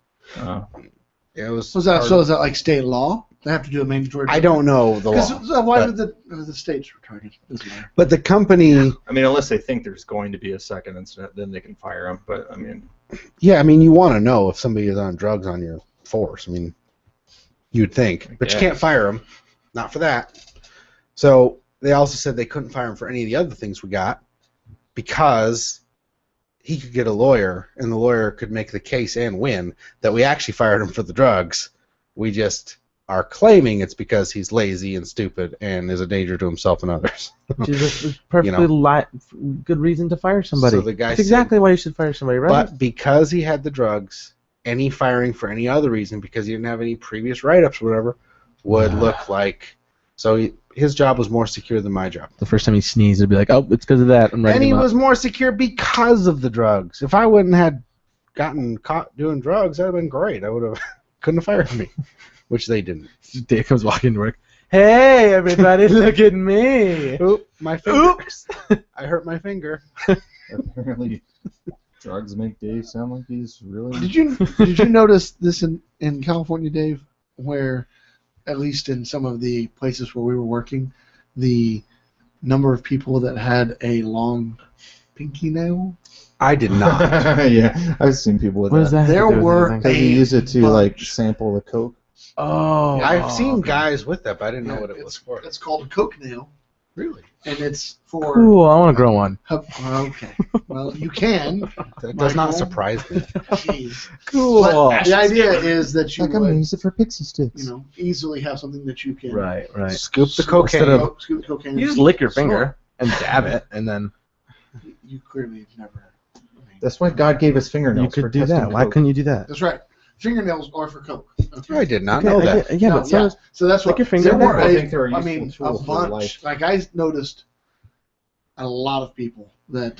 It was. So is that like state law? They have to do a mandatory. I don't know the law. So why but- did the states retarded? Doesn't matter. But the company, I mean, unless they think there's going to be a second incident, then they can fire them. But I mean, yeah, I mean, you want to know if somebody is on drugs on your force. I mean, you'd think, but you can't fire them, not for that. So they also said they couldn't fire him for any of the other things we got because he could get a lawyer, and the lawyer could make the case and win that we actually fired him for the drugs. We just are claiming it's because he's lazy and stupid and is a danger to himself and others. Which is a perfectly good reason to fire somebody. So the guy That's exactly why you should fire somebody, right? But because he had the drugs, any firing for any other reason, because he didn't have any previous write-ups or whatever, would look like... So his job was more secure than my job. The first time he sneezed, it'd be like, oh, it's because of that. I'm writing And he him up. was more secure because of the drugs. If I wouldn't have gotten caught doing drugs, that would have been great. I would have... couldn't have fired me, which they didn't. Dave comes walking to work. Hey, everybody, look at me. Oop, my finger. Oops. I hurt my finger. apparently, drugs make Dave sound like he's really. Did you notice this in California, Dave, where at least in some of the places where we were working, the number of people that had a long pinky nail? I did not. Yeah, I've seen people with What does that have to There do with were anything? Because you use it to like bunch. sample the coke. Oh. I've seen okay. guys with that, but I didn't know what it was for. It's called a coke nail, Really? and it's for... Cool, I want to grow one. Okay. Well, you can. That does not Michael? surprise me. Jeez. Cool. But the idea is that you Like I'm gonna would, use it for pixie sticks. easily have something that you can... Right. Scoop the Instead cocaine. of- Scoop the cocaine. You and just lick your snort. finger and dab it, and then You clearly have never... That's why God gave us fingernails. you could for do testing that. Why coke. couldn't you do that? That's right. Fingernails are for coke. Okay? I did not Okay, know I that. get- yeah, No, but so So that's lick what your finger there and were I think they're a I useful mean, a tool for bunch. life. Like I noticed a lot of people that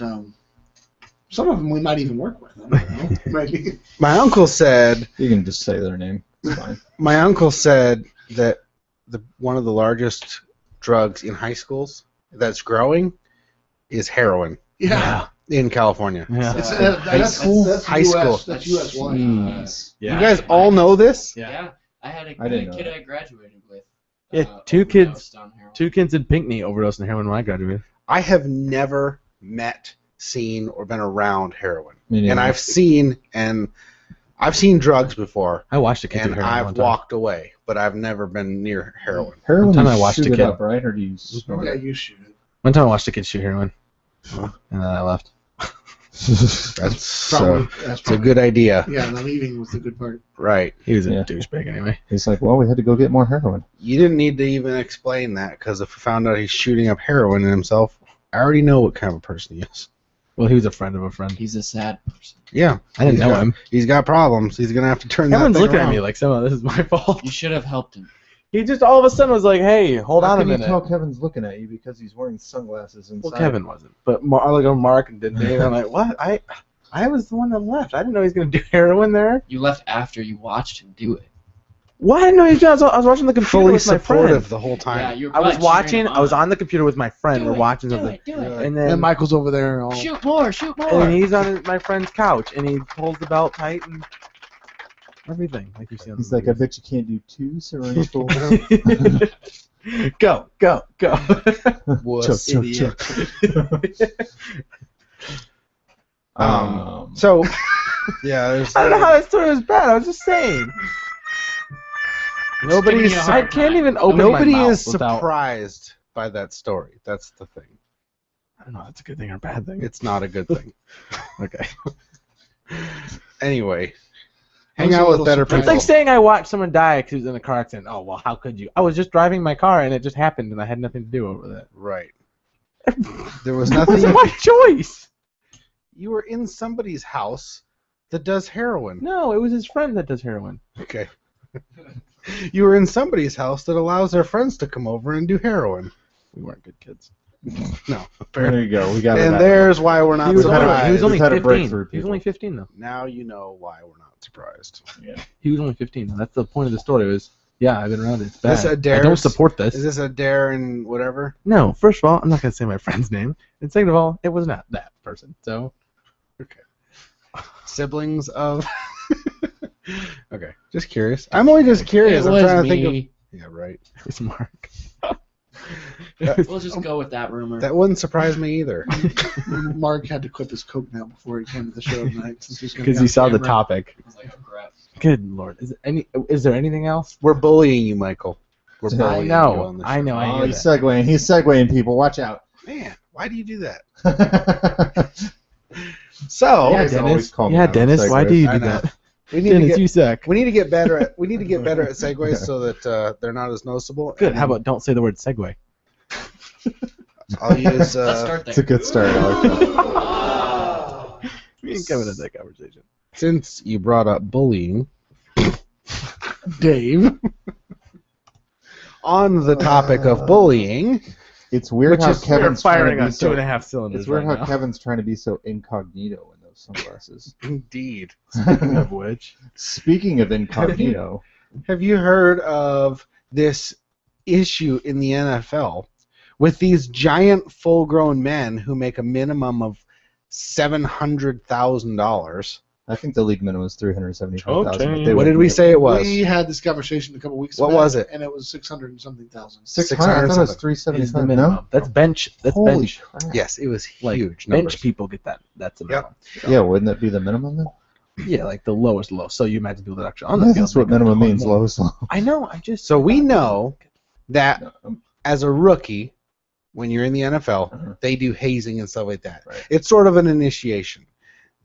some of them we might even work with. I don't know. Maybe. My uncle said You can just say their name. It's fine. my uncle said that one of the largest drugs in high schools that's growing is heroin Yeah. in California. Yeah. It's, High school? That's High US, school. That's US wide. Jeez. You guys all know this? Yeah. I had a I didn't know kid that. I graduated with. Yeah, two kids- overdosed on heroin. Two kids in Pinckney overdosed on heroin when I graduated. I have never met, seen, or been around heroin. Me neither. And I've seen drugs before, I watched a kid do and heroin one I've time. walked away, but I've never been near heroin. Heroin, One time you I watched shoot a it kid. up, right? Or do you snort Yeah, it? you shoot it. One time I watched a kid shoot heroin, and then I left. That's Probably. That's it's a probably. good idea. Yeah, the leaving was the good part. Right. He was a Yeah. douchebag anyway. He's like, well, we had to go get more heroin. You didn't need to even explain that, because if we found out he's shooting up heroin in himself, I already know what kind of a person he is. Well, he was a friend of a friend. He's a sad person. Yeah. I didn't He's know got- him. He's got problems. He's going to have to turn Everyone's that thing looking around. at me like some of this is my fault. You should have helped him. He just all of a sudden was like, "Hey, hold How on a can you minute." tell Kevin's looking at you because he's wearing sunglasses inside? Well, Kevin wasn't, but I look at Mark and did Dave. I'm like, "What? I was the one that left. I didn't know he was gonna do heroin there. You left after you watched him do it. Why? I didn't know he was doing. I was watching the computer Fully with my supportive friend. the whole time. Yeah, you're I was right, watching. cheering him I was on the computer with my friend. Do We're it, watching do something, it, do it. and And then Michael's over there all. Shoot more, shoot more. and he's on my friend's couch, and he pulls the belt tight and everything like you see on He's the like, I bet you can't do 2 syringe full. movies. Go. Wuss. Choke, Idiot. Um, So, yeah, there's... I don't know how that story was bad. I was just saying. Nobody's... Giving you a hard I can't even open Nobody my mouth is without. surprised by that story. That's the thing. I don't know. That's a good thing or a bad thing. It's not a good thing. Okay. Anyway, I hang was a out with little better It's surprised. people. like saying I watched someone die because he was in a car accident. Oh, well, how could you? I was just driving my car and it just happened and I had nothing to do with it. Right. There was It nothing... was my choice. You were in somebody's house that does heroin. No, it was his friend that does heroin. Okay. You were in somebody's house that allows their friends to come over and do heroin. We weren't good kids. No. There you go. We got it. And back. there's why we're not He was surprised. only We've had a 15. breakthrough, He was people. only 15 though. Now you know why we're not surprised. He was only 15. That's the point of the story. Was I've been around it. It's bad. This a I dare? don't support this. Is this a dare and whatever? No. First of all, I'm not gonna say my friend's name. And second of all, it was not that person. So. Okay. Siblings of. Okay. Just curious. I'm only just curious. It I'm was trying to think me. of. Yeah, right. It's Mark. We'll just go with that rumor. That wouldn't surprise me either. Mark had to quit his coke now before he came to the show tonight since he's going Because he saw the topic. I was like, oh, crap. Good lord. Is there anything else? We're bullying you, Michael. We're I bullying you know. on the I show. know. I Oh, hear he's that. segueing. He's segueing, people. Watch out. Man, why do you do that? So Yeah, Dennis. Always call me out on Dennis. Why segues. do you I do know. that? we need Dennis, to get you suck. we need to get better at segues so that they're not as noticeable. Good. And How about don't say the word segue? I'll use Let's start It's a there. good start. I like that. Me and Kevin had that conversation. since you brought up bullying. Dave. On the topic of bullying, It's weird Which how is- Kevin's firing trying on to be so. 2.5 cylinders. It's weird right how now. Kevin's trying to be so incognito in those sunglasses. indeed. Speaking of which, Speaking of incognito, Have you heard of this issue in the NFL with these giant full-grown men who make a minimum of $700,000? I think the league minimum is $375,000. Okay. What did we say it was? We had this conversation a couple weeks What back. was it? And it was 600 and something thousand. 600. I thought it was is the 375. minimum. No, That's bench. That's Holy bench. crap. Yes, it was Like huge. bench numbers. people get that. That's a minimum. Yeah, wouldn't that be the minimum then? Yeah, like the lowest low. So you imagine people that actually on the field. That's what make a minimum ton means. more. Lowest low. I know. I just. So we know that No, as a rookie, when you're in the NFL, Uh-huh. they do hazing and stuff like that. Right. It's sort of an initiation.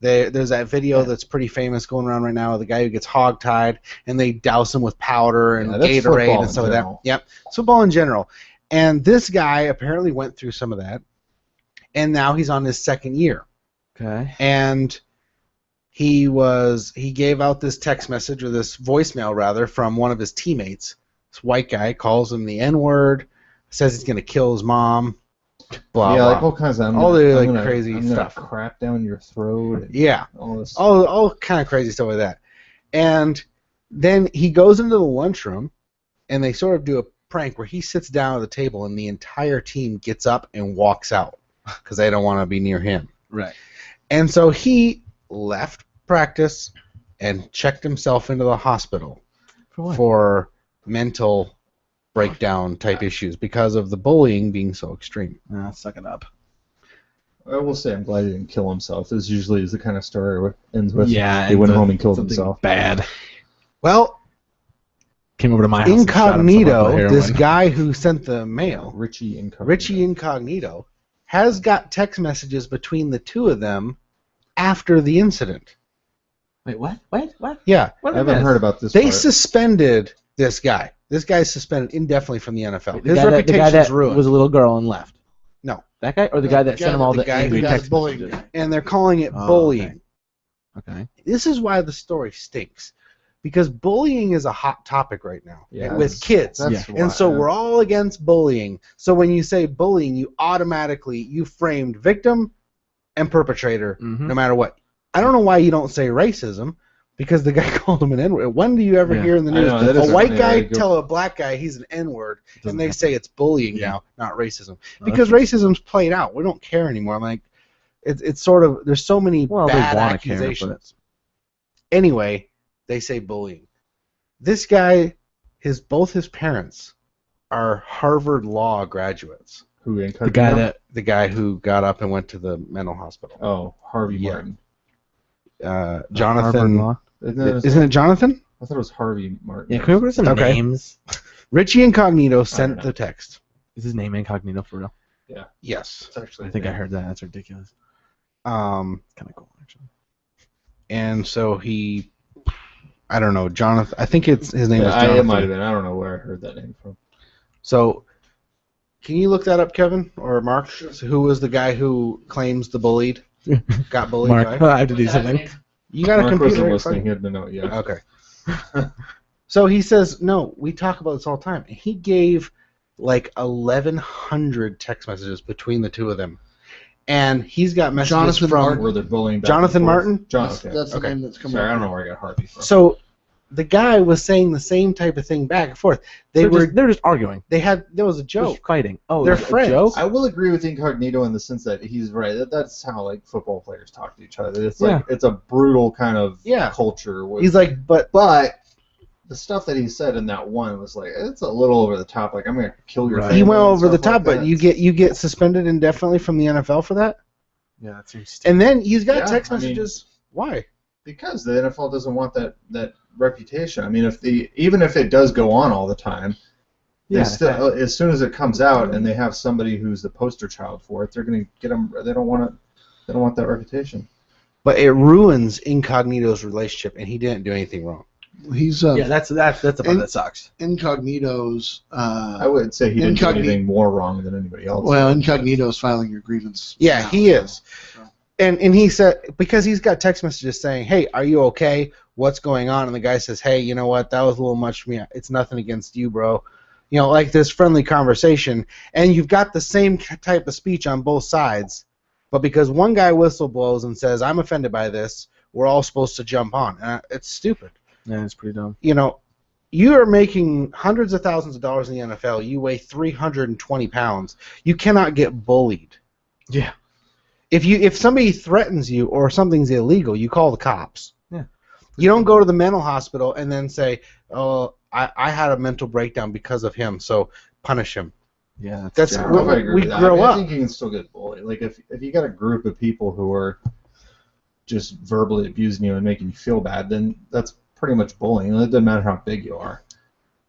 There's that video that's pretty famous going around right now of the guy who gets hogtied and they douse him with powder and Yeah, that's Gatorade football and in stuff like that. general. Yep, it's football in general. And this guy apparently went through some of that, and now he's on his second year. Okay. And he gave out this text message, or this voicemail rather, from one of his teammates. This white guy calls him the N-word, says he's gonna kill his mom, blah Yeah, blah. like all kinds of All the, like, I'm gonna- crazy I'm gonna stuff. crap down your throat. And Yeah, all this. all kind of crazy stuff like that. And then he goes into the lunchroom, and they sort of do a prank where he sits down at the table, and the entire team gets up and walks out because they don't want to be near him. Right. And so he left practice and checked himself into the hospital For what? for mental breakdown type issues because of the bullying being so extreme. Suck it up. I will say I'm glad he didn't kill himself. This usually is the kind of story where it ends with Yeah. he went home and killed something himself. Bad. Well, Came over to my house. and shot himself up with Incognito, heroin. this guy who sent the mail, Richie Incognito. Richie Incognito, has got text messages between the two of them after the incident. Wait, what? What? Yeah, What I haven't is heard about this they part. suspended this guy. This guy's suspended indefinitely from the NFL. The His guy that- the guy reputation's that ruined. was a little girl and left. No. That guy, or the guy that sent him all the angry who got text bullied. messages? And they're calling it Oh, bullying. Okay. This is why the story stinks. Because bullying is a hot topic right now Yeah, with kids. That's Yeah. why, And so we're all against bullying. So when you say bullying, you framed victim and perpetrator, Mhm. no matter what. I don't know why you don't say racism, because the guy called him an N-word. When do you ever Yeah. hear in the I news know, that a is white funny. guy I go- tell a black guy he's an N-word, Doesn't and they happen. say it's bullying Yeah. now, not racism? No, Because racism's played out. We don't care anymore. I'm like, it's sort of, there's so many Well, they bad wanna care, but- accusations. Anyway, they say bullying. This guy, both his parents are Harvard Law graduates. Who Incognito? The guy that The guy who got up and went to the mental hospital. Oh, Harvey Yeah. Martin. Harvard Jonathan. Law. Isn't it Jonathan? I thought it was Harvey Martin. Yeah, can we go to some Okay. names? Richie Incognito sent know. the text. Is his name Incognito for real? Yes. I think I heard that. That's ridiculous. Um, Kind of cool, actually. and so I don't know, Jonathan. I think his name is Yeah, Jonathan. it might have been. I don't know where I heard that name from. So, can you look that up, Kevin or Mark? So who was the guy who claims the bullied? Got bullied Mark, by? I have to do something. You got a Mark computer? wasn't right? listening. He had been out yet. Okay. So he says, no, we talk about this all the time. And he gave like 1,100 text messages between the two of them. And he's got messages Jonathan from Martin. Where they're bullying back Jonathan and forth. Martin? Okay. That's the Okay. name that's coming Sorry, I up. don't know where I got Harvey from. So the guy was saying the same type of thing back and forth. They're just arguing. there was a Just joke. fighting. Oh, They're it was a friends. joke? I will agree with Incognito in the sense that he's right. That's how like football players talk to each other. It's like it's a brutal kind of culture. He's like, but the stuff that he said in that one was like it's a little over the top. Like I'm gonna kill your. he went over the stuff top. like But that. you get suspended indefinitely from the NFL for that. Yeah, that seems stupid. And then he's got Yeah, text I mean- messages. Why? Because the NFL doesn't want that reputation. I mean, even if it does go on all the time, they still as soon as it comes out and they have somebody who's the poster child for it, they're going to get them. They don't want that reputation. But it ruins Incognito's relationship, and he didn't do anything wrong. He's that's the part that sucks. Incognito's. I would say he didn't do anything more wrong than anybody else. Well, Incognito's filing your grievance. Yeah, now, he is. so. And he said, because he's got text messages saying, hey, are you okay? What's going on? And the guy says, hey, you know what? That was a little much for me. It's nothing against you, bro. You know, like this friendly conversation. And you've got the same type of speech on both sides. But because one guy whistleblow's and says, I'm offended by this, we're all supposed to jump on. It's stupid. Yeah, it's pretty dumb. You know, you are making hundreds of thousands of dollars in the NFL. You weigh 320 pounds. You cannot get bullied. Yeah. If somebody threatens you or something's illegal, you call the cops. Yeah. You don't go to the mental hospital and then say, "Oh, I had a mental breakdown because of him, so punish him." Yeah, That's I don't know if I agree we with that. grow I up. think you can still get bullied. Like if you got a group of people who are just verbally abusing you and making you feel bad, then that's pretty much bullying. It doesn't matter how big you are.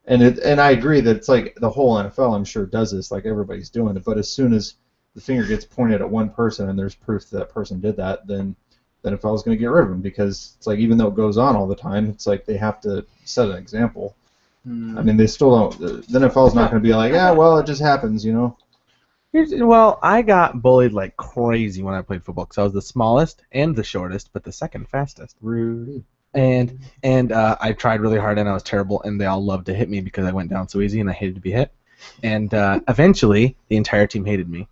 And I agree that it's like the whole NFL, I'm sure, does this. Like everybody's doing it. But as soon as the finger gets pointed at one person and there's proof that person did that, then the NFL is going to get rid of him because it's like even though it goes on all the time, it's like they have to set an example. I mean, they still don't. The NFL is not going to be like, yeah, well, it just happens, you know. Well, I got bullied like crazy when I played football because I was the smallest and the shortest, but the second fastest. Rudy. And I tried really hard and I was terrible, and they all loved to hit me because I went down so easy and I hated to be hit. And eventually, the entire team hated me.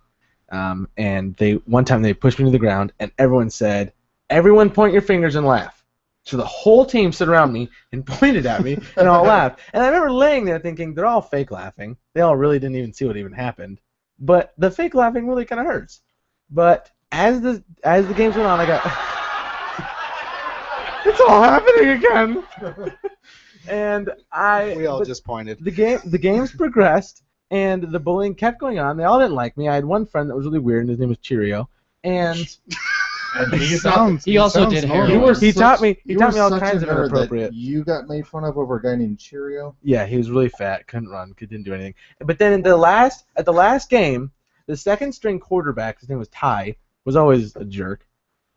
And one time they pushed me to the ground, and everyone said, "Everyone point your fingers and laugh." So the whole team stood around me and pointed at me and all laughed. And I remember laying there thinking, they're all fake laughing. They all really didn't even see what even happened. But the fake laughing really kind of hurts. But as the games went on, I got it's all happening again. And We all just pointed. the games progressed, and the bullying kept going on. They all didn't like me. I had one friend that was really weird, and his name was Cheerio. And And He also did heroin. he taught me all such kinds a of nerd inappropriate. that you got made fun of over a guy named Cheerio. Yeah, he was really fat, couldn't run, didn't do anything. But then at the last game, the second string quarterback, his name was Ty, was always a jerk.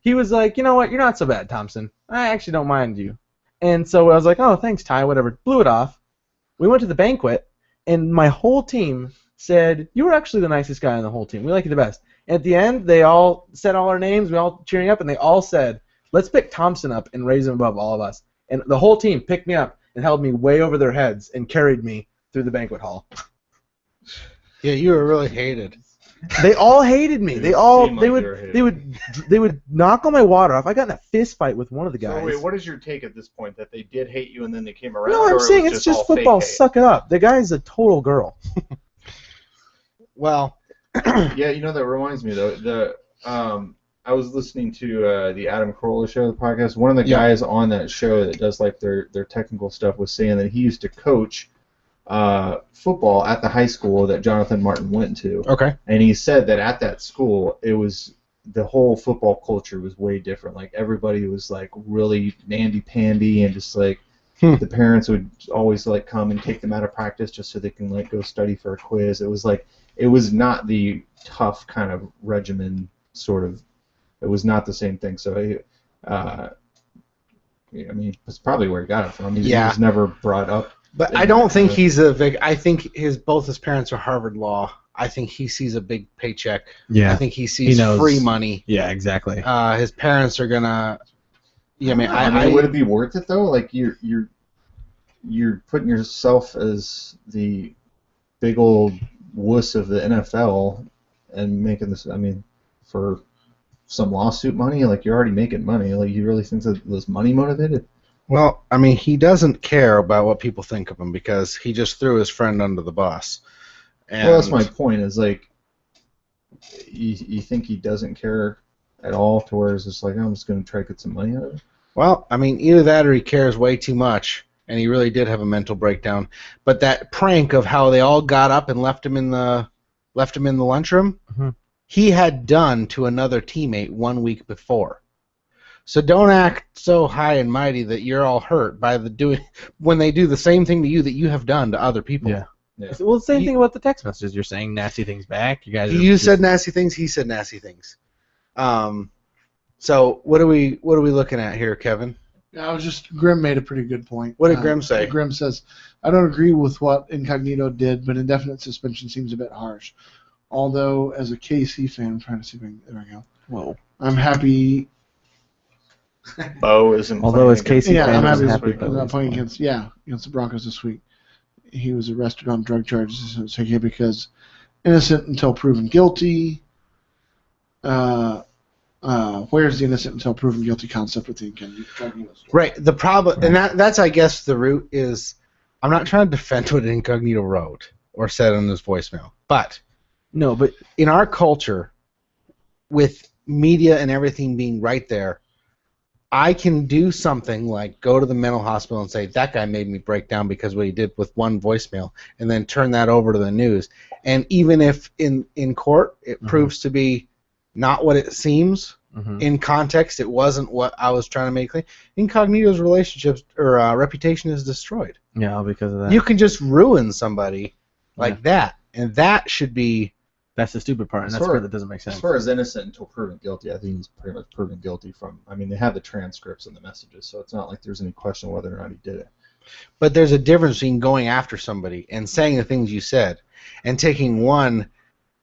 He was like, you know what, you're not so bad, Thomson. I actually don't mind you. And so I was like, oh, thanks, Ty, whatever. Blew it off. We went to the banquet, and my whole team said, you were actually the nicest guy on the whole team. We like you the best. And at the end, they all said all our names, we all cheering up, and they all said, let's pick Thomson up and raise him above all of us. And the whole team picked me up and held me way over their heads and carried me through the banquet hall. Yeah, you were really hated. They all hated me. They would knock all my water off. I got in a fist fight with one of the guys. So wait, what is your take at this point? That they did hate you and then they came around? No, or I'm it saying was it's just all fake football. hate? Suck it up. The guy's a total girl. Well, Yeah, you know that reminds me though. I was listening to the Adam Carolla show, the podcast. One of the guys on that show that does like their technical stuff was saying that he used to coach football at the high school that Jonathan Martin went to. okay. And he said that at that school, it was the whole football culture was way different. Like everybody was like really namby-pamby and just like the parents would always like come and take them out of practice just so they can like go study for a quiz. It was like it was not the tough kind of regimen sort of. It was not the same thing. So I mean, it's probably where he got it from. He was never brought up. But I don't think he's I think both his parents are Harvard Law. I think he sees a big paycheck. Yeah. I think he sees free money. Yeah, exactly. His parents are gonna. Yeah, I mean, would it be worth it though? Like you're you're putting yourself as the big old wuss of the NFL and making this. I mean, for some lawsuit money, like you're already making money. Like you really think that was money motivated? Well, I mean, he doesn't care about what people think of him because he just threw his friend under the bus. And Well, that's my point. Is like, you think he doesn't care at all, to where it's just like, I'm just going to try to get some money out of it? Well, I mean, either that or he cares way too much, and he really did have a mental breakdown. But that prank of how they all got up and left him in the lunchroom, he had done to another teammate 1 week before. So don't act so high and mighty that you're all hurt by when they do the same thing to you that you have done to other people. Yeah. Well, the same thing about the text messages. You're saying nasty things back. You guys. You said nasty things. He said nasty things. So what are we looking at here, Kevin? Grim made a pretty good point. What did Grim say? Grim says, I don't agree with what Incognito did, but indefinite suspension seems a bit harsh. Although, as a KC fan, I'm trying to see if there we go. Whoa. I'm happy. Bo isn't. Although as Casey Yeah, I'm happy happy he's not playing against the Broncos this week. He was arrested on drug charges because innocent until proven guilty. Where's the innocent until proven guilty concept with the Incognito story? Right. The problem, and that's I guess the root is, I'm not trying to defend what Incognito wrote or said on his voicemail, but in our culture, with media and everything being right there, I can do something like go to the mental hospital and say, that guy made me break down because what he did with one voicemail, and then turn that over to the news. And even if in court it proves to be not what it seems, in context it wasn't what I was trying to make clear, Incognito's relationships or reputation is destroyed. Yeah, because of that. You can just ruin somebody like that, and that should be... That's the stupid part, and that's where that doesn't make sense. As far as innocent until proven guilty, I think he's pretty much proven guilty from. I mean, they have the transcripts and the messages, so it's not like there's any question whether or not he did it. But there's a difference between going after somebody and saying the things you said, and taking one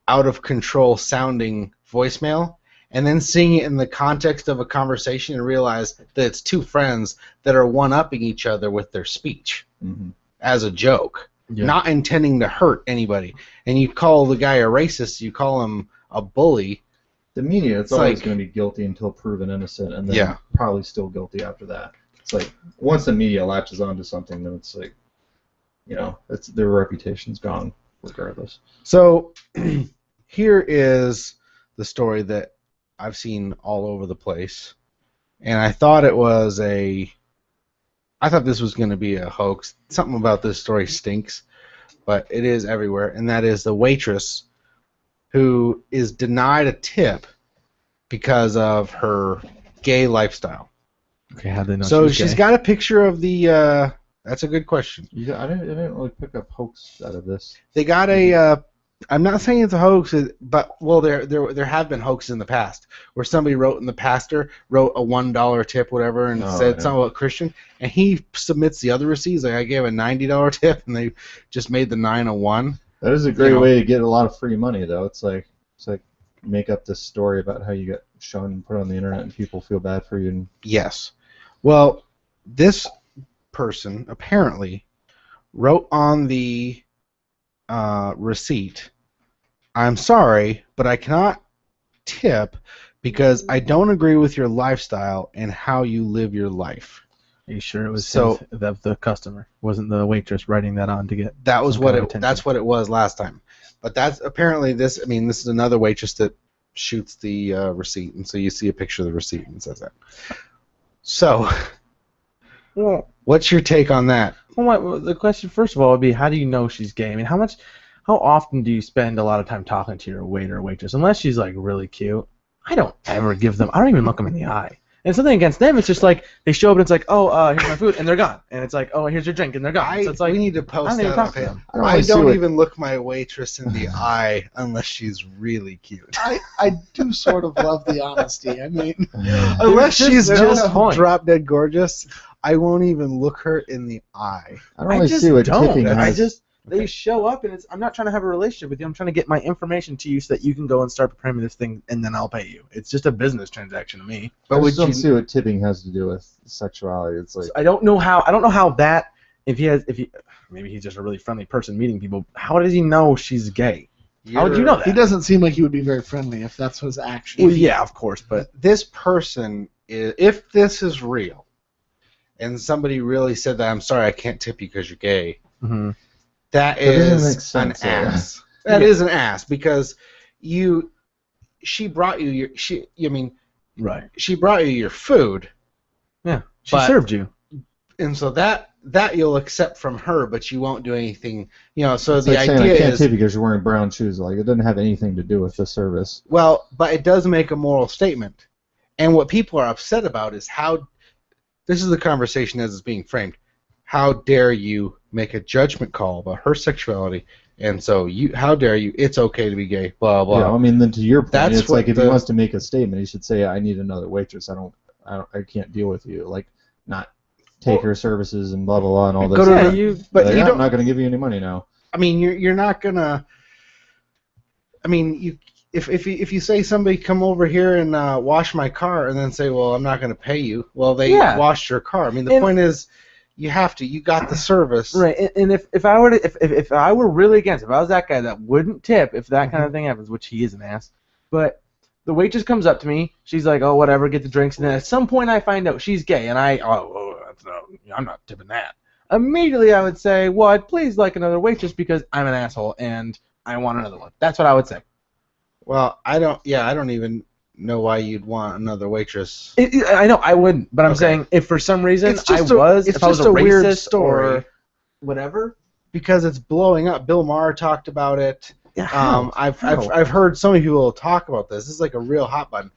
out of control sounding voicemail, and then seeing it in the context of a conversation and realize that it's two friends that are one-upping each other with their speech as a joke. Yeah. Not intending to hurt anybody. And you call the guy a racist, you call him a bully. The media, it's always going to be guilty until proven innocent, and then probably still guilty after that. It's like, once the media latches onto something, then it's like, their reputation's gone regardless. So, here is the story that I've seen all over the place. And I thought this was going to be a hoax. Something about this story stinks, but it is everywhere, and that is the waitress who is denied a tip because of her gay lifestyle. Okay, how do they know? So she's got a picture of the. That's a good question. I didn't really pick up hoax out of this. They got a. I'm not saying it's a hoax, but there have been hoaxes in the past where somebody wrote a $1 tip, whatever, and said something about Christian, and he submits the other receipts. Like, I gave a $90 tip, and they just made the 9 a 1. That is a great way to get a lot of free money, though. It's like make up this story about how you got shown and put on the internet, and people feel bad for you. Yes. Well, this person apparently wrote on the receipt, I'm sorry, but I cannot tip because I don't agree with your lifestyle and how you live your life. Are you sure it was the customer? Wasn't the waitress writing that on to get? That's what it was last time. But that's apparently this. I mean, this is another waitress that shoots the receipt, and so you see a picture of the receipt and it says that. So, what's your take on that? Well, the question first of all would be, how do you know she's gay? I mean, how often do you spend a lot of time talking to your waiter or waitress? Unless she's like really cute, I don't even look them in the eye. And something against them, it's just like they show up and it's like, oh, here's my food, and they're gone. And it's like, oh, here's your drink, and they're gone. So it's like, we need to post that up. I don't even look my waitress in the eye unless she's really cute. I do sort of love the honesty. I mean, unless she's just drop dead gorgeous, I won't even look her in the eye. I don't really see what tipping has. They show up, and I'm not trying to have a relationship with you. I'm trying to get my information to you so that you can go and start preparing me this thing, and then I'll pay you. It's just a business transaction to me. But I don't see what tipping has to do with sexuality. It's like I don't know how that maybe he's just a really friendly person meeting people. How does he know she's gay? How would you know that? He doesn't seem like he would be very friendly if that's his action. Well, yeah, of course, but this person, if this is real, and somebody really said that, I'm sorry, I can't tip you because you're gay. Mhm. That doesn't make is sense, an ass. That is an ass because she brought you right. she brought you your food. Yeah, she But- served you. And so that you'll accept from her, but you won't do anything. So It's the like saying idea I can't is, tip you because you're wearing brown shoes. Like, it doesn't have anything to do with the service. well, but it does make a moral statement. And what people are upset about is this is the conversation as it's being framed. How dare you make a judgment call about her sexuality? And so how dare you? It's okay to be gay. Blah blah. Yeah, I mean, then to your point, That's it's what like if he wants to make a statement, he should say, "I need another waitress. I can't deal with you." Like, not take her services and blah blah blah and all this. Go to Yeah, but Like, you I'm don't. not going to give you any money now. I mean, you're not gonna. I mean, if you say somebody come over here and wash my car and then say, well, I'm not going to pay you. Well, they washed your car. I mean, the point is, you have to. You got the service. Right, and if I were to, if I were really against, if I was that guy that wouldn't tip if that kind of thing happens, which he is an ass, but the waitress comes up to me, she's like, oh, whatever, get the drinks, and then at some point I find out she's gay, and I'm not tipping that. Immediately I would say, well, I'd please like another waitress because I'm an asshole and I want another one. That's what I would say. Well, I don't even know why you'd want another waitress. I know I wouldn't, but I'm saying if for some reason It's just a racist weird story. or whatever, Because it's blowing up. Bill Maher talked about it. yeah, how? I've heard so many people talk about this. This is like a real hot button.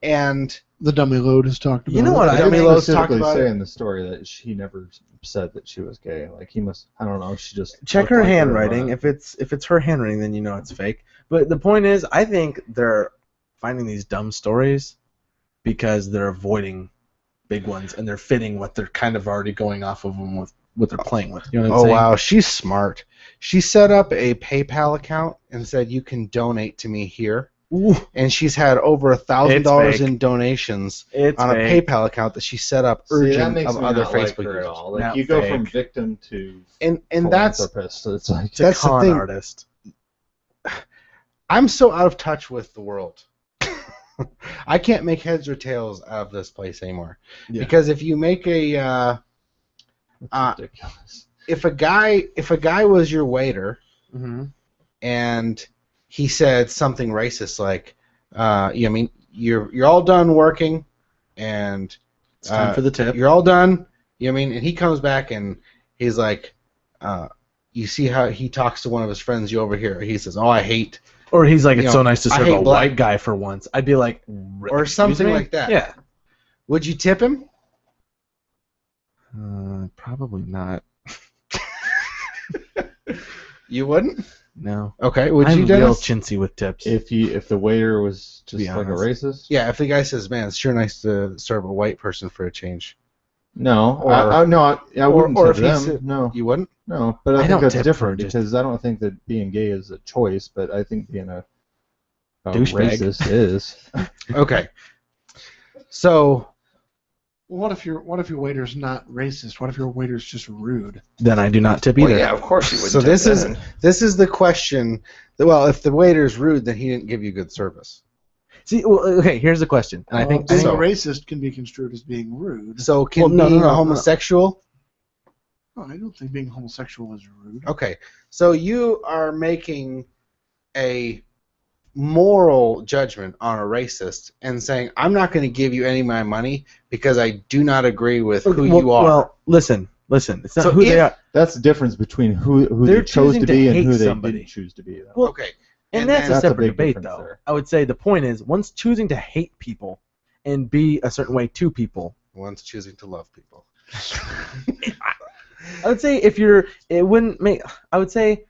And The dummy load has talked about You know what it. I I Dummy didn't Lowe's specifically talked about say it. in the story that she never said that she was gay. Like, he must. I don't know. She just check looked her like handwriting. If it's her handwriting, then you know it's fake. But the point is, I think they're finding these dumb stories because they're avoiding big ones and they're fitting what they're kind of already going off of them with what they're playing with. You know what I'm oh saying? wow, she's smart. She set up a PayPal account and said you can donate to me here. Ooh, And she's had over $1,000 fake. in donations it's on a fake. PayPal account that she set up See, that urgent makes of me other not like Facebook her at users. all. Like, Not you go from fake. victim to And that's philanthropist. So it's like It's a that's the con thing. artist. I'm so out of touch with the world. I can't make heads or tails out of this place anymore. Yeah. Because if you make a that's ridiculous. if a guy was your waiter Mm-hmm. and he said something racist like I mean you're all done working and It's time for the tip. you're all done, you know what I mean, and he comes back and he's like you see how he talks to one of his friends you overhear, he says, oh, I hate, Or he's like, you it's know, so nice to I serve hate a black- white guy for once. I'd be like, or something "Excuse me?" like that. Yeah. Would you tip him? Probably not. You wouldn't? No. Okay, would I'm you, real Dennis? chintzy with tips. If the waiter was just Be like a honest. racist, Yeah, if the guy says, man, it's sure nice to serve a white person for a change. no, Or- I wouldn't or tip if he them. said- No, You wouldn't? no, but I, I think don't that's tip different for just- because I don't think that being gay is a choice, but I think being a Douchebag. racist is. Okay. So What if your waiter's not racist? What if your waiter's just rude? Then I do not tip either. of course you would. So this is the question. Well, if the waiter's rude, then he didn't give you good service. See, well, okay, here's the question. And I think being so. a racist can be construed as being rude. So can Well, no, being no, a no. homosexual? Oh, I don't think being homosexual is rude. Okay. So you are making a moral judgment on a racist and saying, I'm not going to give you any of my money because I do not agree with who you are. Well, listen. It's not So who they if- are. That's the difference between who They're they chose choosing to to be and hate who they somebody. didn't choose to be. Though. Well, Okay. And And that's then- a That's a separate big debate, difference though. there. I would say the point is, one's choosing to hate people and be a certain way to people. One's choosing to love people. I would say I would say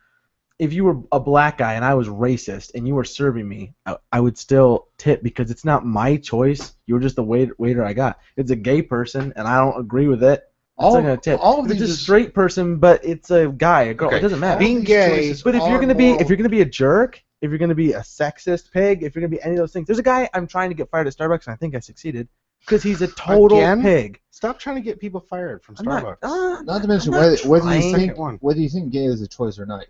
if you were a black guy and I was racist and you were serving me, I would still tip because it's not my choice. You're just the waiter I got. If it's a gay person and I don't agree with it, I'm still gonna tip. all of If it's these a is- straight person, but it's a guy, a girl, Okay. it doesn't matter. Being All these gay- choices But if are you're gonna moral. be a jerk, if you're gonna be a sexist pig, if you're gonna be any of those things, there's a guy I'm trying to get fired at Starbucks, and I think I succeeded. Because he's a total Again? pig. Stop trying to get people fired from I'm not, Starbucks. Not to mention I'm not whether you trying. think gay is a choice or not.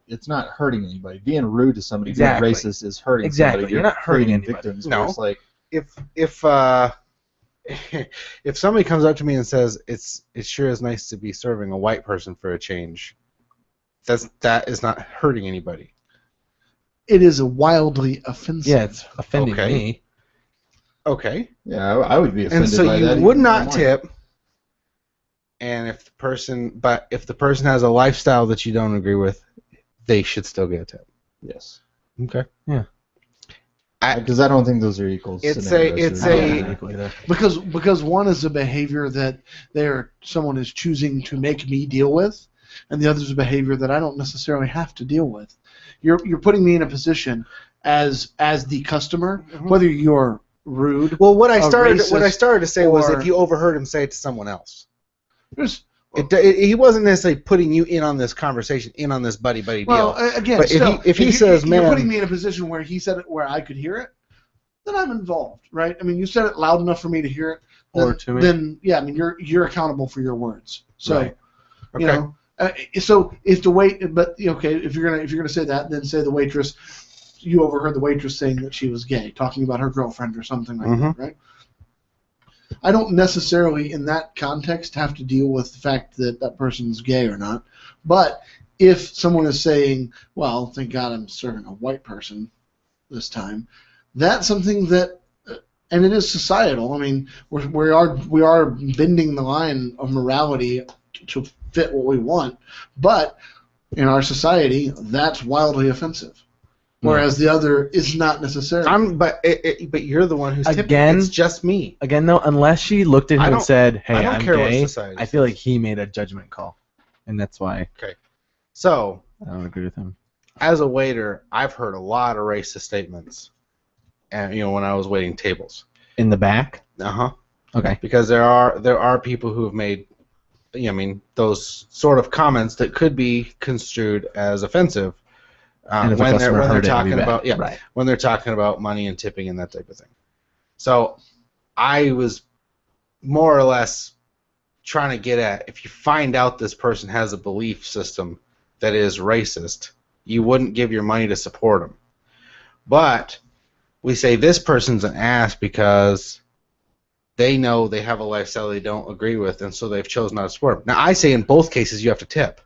It's not hurting anybody. Being rude to somebody, Exactly. being racist is hurting Exactly. somebody. You're not hurting creating anybody. victims. No. Where it's like, If somebody comes up to me and says it sure is nice to be serving a white person for a change, that is not hurting anybody. It is wildly offensive. Yeah, it's offending Okay. me. Okay. yeah, I would be offended And so by that. you would even not more. tip. And if the person has a lifestyle that you don't agree with, they should still get a tip. Yes. Okay. Yeah. Because I don't think those are equal. It's scenarios. a- Because one is a behavior that someone is choosing to make me deal with, and the other is a behavior that I don't necessarily have to deal with. You're putting me in a position as the customer, whether you're rude. Well, what I started to say was or- if you overheard him say it to someone else. There's- He wasn't necessarily putting you in on this conversation, in on this buddy deal. Well, again, But if he says, you're "Man," putting me in a position where he said it where I could hear it, then I'm involved, right? I mean, you said it loud enough for me to hear it, Or to me. Then yeah, I mean, you're accountable for your words. So, Right. you know, so if the if you're gonna say that, then say the waitress, you overheard the waitress saying that she was gay, talking about her girlfriend or something like that, right? I don't necessarily, in that context, have to deal with the fact that that person's gay or not. But if someone is saying, well, thank God I'm serving a white person this time, that's something that, and it is societal. I mean, we are bending the line of morality to fit what we want. But in our society, that's wildly offensive. Whereas the other is not necessarily. But you're the one who's tipping. Again- It's just me. Again, though, unless she looked at I him and don't- said, "Hey, I don't I'm care what gay," society I feel like he made a judgment call, and that's why So, I don't agree with him. as a waiter, I've heard a lot of racist statements, and when I was waiting tables. In the back. Okay. Because there are people who have made, those sort of comments that could be construed as offensive. And if a when customer they're heard it, it'd be talking bad. about Right. when they're talking about money and tipping and that type of thing. So I was more or less trying to get at, if you find out this person has a belief system that is racist, you wouldn't give your money to support them. But we say this person's an ass because they know they have a lifestyle they don't agree with, and so they've chosen not to support them. Now I say in both cases you have to tip,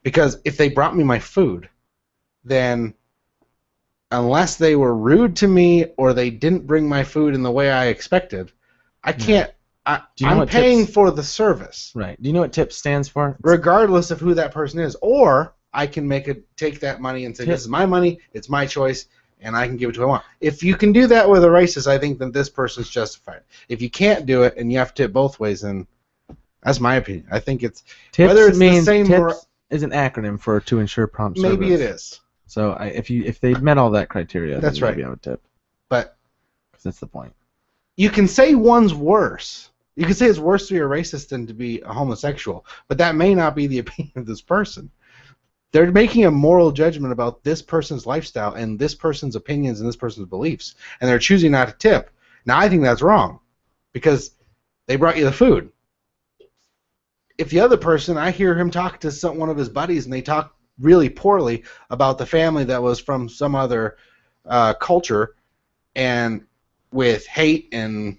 because if they brought me my food, then unless they were rude to me or they didn't bring my food in the way I expected, I can't. Do you know I'm what paying tips- for the service, Right. Do you know what TIP stands for? regardless of who that person is. Or I can take that money and say, Tip. this is my money, it's my choice, and I can give it to who I want. If you can do that with a racist, I think that this person's justified. If you can't do it and you have to tip both ways, then that's my opinion. I think it's TIPS whether it's the means same TIPS is an acronym for to ensure prompt service. maybe it is, So if they met all that criteria, That's then right. maybe I would tip. but Because that's the point. you can say one's worse. You can say it's worse to be a racist than to be a homosexual, but that may not be the opinion of this person. They're making a moral judgment about this person's lifestyle and this person's opinions and this person's beliefs, and they're choosing not to tip. Now, I think that's wrong, because they brought you the food. If the other person, I hear him talk to one of his buddies, and they talk really poorly about the family that was from some other culture, and with hate and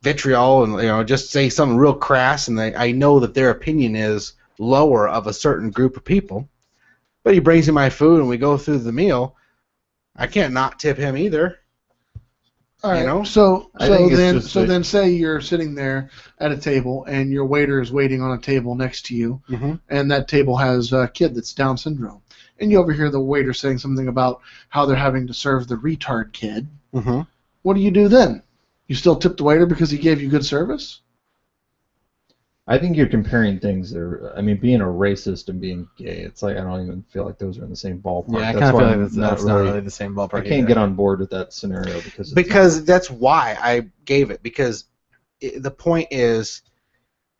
vitriol, and just say something real crass, and I know that their opinion is lower of a certain group of people, but he brings me my food and we go through the meal, I can't not tip him either. All right. You know? So I think it's then just then say you're sitting there at a table and your waiter is waiting on a table next to you, and that table has a kid that's Down syndrome, and you overhear the waiter saying something about how they're having to serve the retard kid. What do you do then? You still tip the waiter because he gave you good service? I think you're comparing things that are, being a racist and being gay, it's like I don't even feel like those are in the same ballpark. Yeah, I That's kind of why feel I'm like that's not really the same ballpark. I can't get on board with that scenario because That's why I gave it, because the point is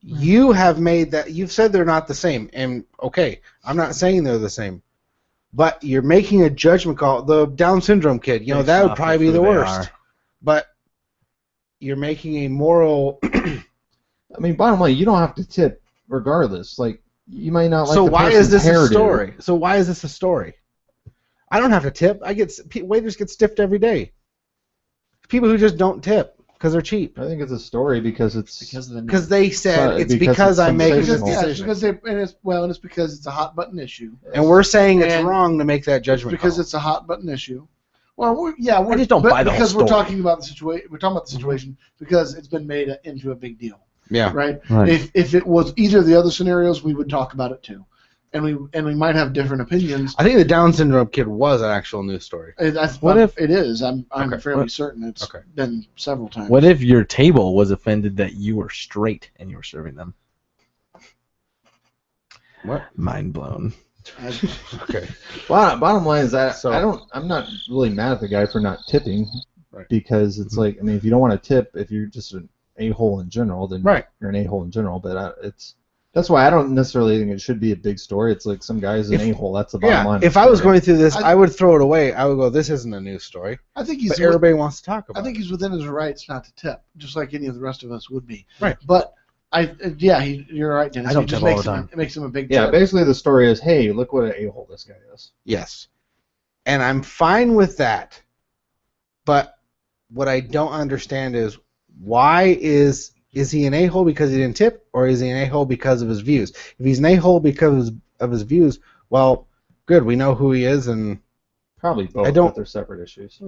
you have made that, you've said they're not the same, and okay, I'm not saying they're the same, but you're making a judgment call. The Down syndrome kid, that would probably be the worst. But you're making a moral. I mean, bottom line, you don't have to tip regardless. Like, you might not like So the why person's is this hairdo. a story? So why is this a story? I don't have to tip. Waiters get stiffed every day. People who just don't tip because they're cheap. I think it's a story because it's Because they said it's because because it's I'm making this sensational. Yeah, decision. it's because it's a hot button issue. And we're saying it's And wrong to make that judgment Because call. it's a hot button issue. Well, we're just don't buy the whole because we're story. talking about the situation. We're talking about the situation because it's been made into a big deal, Yeah. right? Right. If it was either of the other scenarios, we would talk about it too, and we might have different opinions. I think the Down syndrome kid was an actual news story. What if- it is? I'm Okay. fairly certain it's Okay. been several times. What if your table was offended that you were straight and you were serving them? What? Mind blown. Okay. Bottom line is that So- I'm not really mad at the guy for not tipping, Right. because it's like, I mean, if you don't want to tip, if you're just an a-hole in general, then Right. you're an a-hole in general. But that's why I don't necessarily think it should be a big story. It's like some guy's an a-hole. That's the bottom Yeah. line. If I was going through this, I- I would throw it away. I would go, "This isn't a news story," I think he's but everybody wants to talk about. I think he's within his rights not to tip, just like any of the rest of us would be. Right. But you're right, Dennis. I don't It just tip all makes the him- time. It makes him a big yeah, tip. basically the story is, hey, look what an a-hole this guy is. Yes. And I'm fine with that. But what I don't understand is why is he an a-hole because he didn't tip, or is he an a-hole because of his views? If he's an a-hole because of his views, well, good, we know who he is, and Probably both, I don't- but they're separate issues.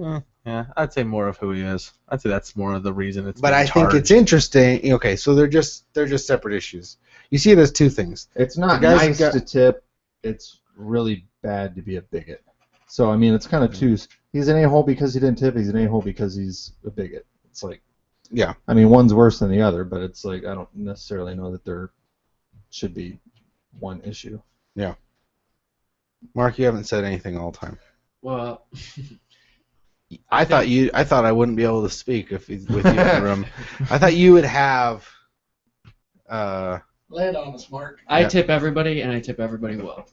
Yeah, I'd say more of who he is. I'd say that's more of the reason it's. but being I think it's charged. interesting. Okay, so they're just separate issues. You see it as two things. It's not The guy's nice got- to tip. It's really bad to be a bigot. So, I mean, it's kind of two. He's an a-hole because he didn't tip. He's an a-hole because he's a bigot. It's like, Yeah. I mean, one's worse than the other, but it's like I don't necessarily know that there should be one issue. Mark, you haven't said anything all the time. Well, I thought I wouldn't be able to speak with you in the room. I thought you would have. Lay it on us, Mark. I Yeah. tip everybody, and I tip everybody well.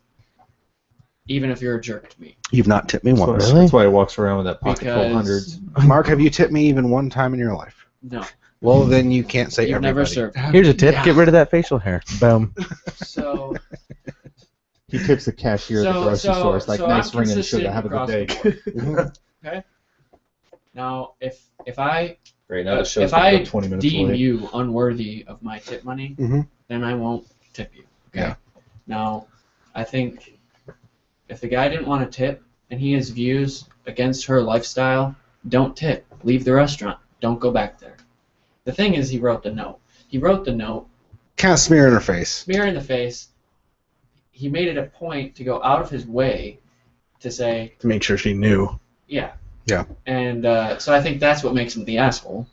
Even if you're a jerk to me. You've not tipped me once. So that's why he walks around with that pocket full of Because hundreds. Mark, have you tipped me even one time in your life? no, Well, then you can't say you've everybody. never served. Here's a tip: Yeah. get rid of that facial hair. Boom. So, He tips the cashier at the grocery store. It's like, nice I'm ring and consistent sugar. Have a good across day. the board. Okay. Now, if I Great. Now the show's if gonna I go 20 minutes deem late. you unworthy of my tip money, Mhm. then I won't tip you. Okay. Yeah. Now, I think if the guy didn't want to tip and he has views against her lifestyle, don't tip. Leave the restaurant. Don't go back there. The thing is, he wrote the note. He wrote the note, Kind of smear in her face. smear in the face. He made it a point to go out of his way to say, To make sure she knew. yeah. Yeah. And so I think that's what makes him the asshole.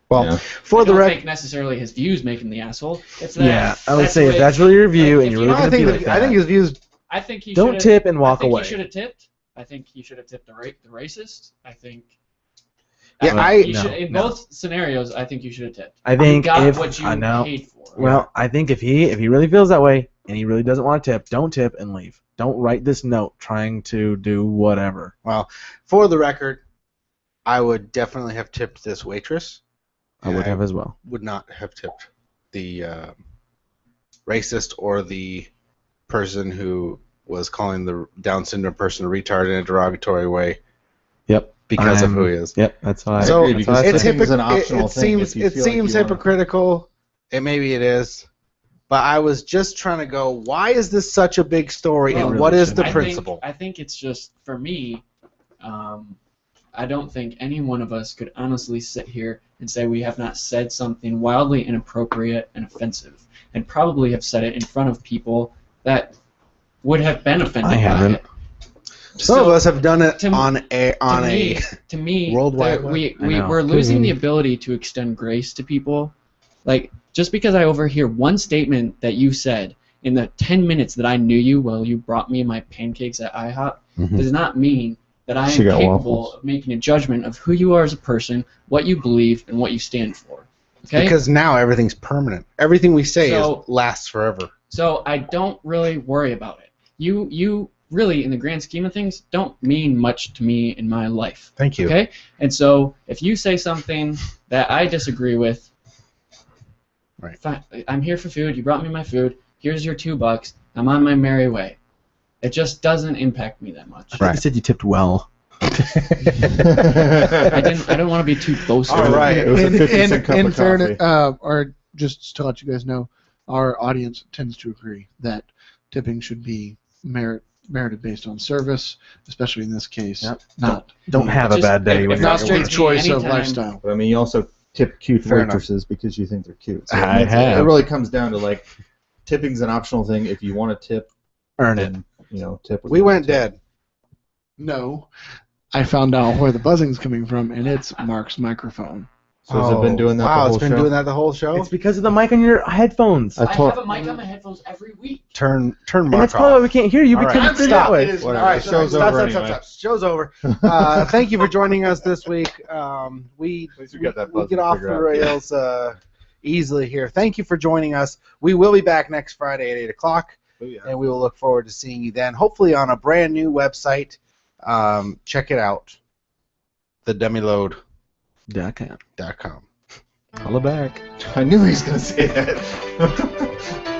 Well, Yeah. for I the don't record, think necessarily his views make him the asshole. It's that. Yeah, I would that's say the if way- that's really your view like, and if you're you really don't going to be like I think that, his views. I think he don't should've- tip and walk I think away. he should have tipped. I think he should have tipped the racist. I think. Yeah, you no, should, in no. both scenarios, I think you should have tipped. I think you got if what you I know. paid for. Well, I think if he really feels that way and he really doesn't want to tip, don't tip and leave. Don't write this note trying to do whatever. Well, for the record, I would definitely have tipped this waitress. I would have as well. Would not have tipped the racist or the person who was calling the Down syndrome person a retard in a derogatory way. Yep. Because of who he is. Yep, that's why. So agree, that's why I because it's said- tipping is an optional it thing seems if you feel like you wanna- hypocritical. And maybe it is. But I was just trying to go, why is this such a big story, Well, and what is the I principle? I think it's just, for me, I don't think any one of us could honestly sit here and say we have not said something wildly inappropriate and offensive, and probably have said it in front of people that would have been offended I by haven't. it. Some of us have done it to- to me, worldwide there- web. I know. we're losing the ability to extend grace to people. Like, just because I overhear one statement that you said in the 10 minutes that I knew you while you brought me my pancakes at IHOP does not mean that I am She got capable waffles. of making a judgment of who you are as a person, what you believe, and what you stand for. Okay? Because now everything's permanent. Everything we say So- lasts forever. So I don't really worry about it. You really, in the grand scheme of things, don't mean much to me in my life. Thank you. Okay? And so if you say something that I disagree with, Right. fine, I'm here for food. You brought me my food. Here's your $2. I'm on my merry way. It just doesn't impact me that much. I thought you said you tipped well. I don't want to be too boastful. All right. It was a 50-cent cup in of fairness, coffee. or just to let you guys know, our audience tends to agree that tipping should be merited based on service, especially in this case. Yep. Not Don't have a Just- bad day it- when it you're not at the work. frustrates me choice of anytime- lifestyle. But I mean, you also tip cute Fair enough. waitresses because you think they're cute. So I have. It really comes down to like tipping's an optional thing. If you want to tip, Earn it. then tip. We went dead. No, I found out where the buzzing's coming from, and it's Mark's microphone. So has it been doing that? Wow, the whole it's been show? doing that the whole show. It's because of the mic on your headphones. I I told- have a mic on my headphones every week. Turn And Mark that's probably why off. we can't hear you All because right. it's been that way. It is. Whatever. All right, The show's over anyway. Show's over. Thank you for joining us this week. We least we got that we buzzing get off the figured out. rails easily here. Thank you for joining us. We will be back next Friday at 8 o'clock, Oh, yeah. and we will look forward to seeing you then, hopefully on a brand new website. Check it out, thedemiload.com. Holla back. I knew he was going to say that.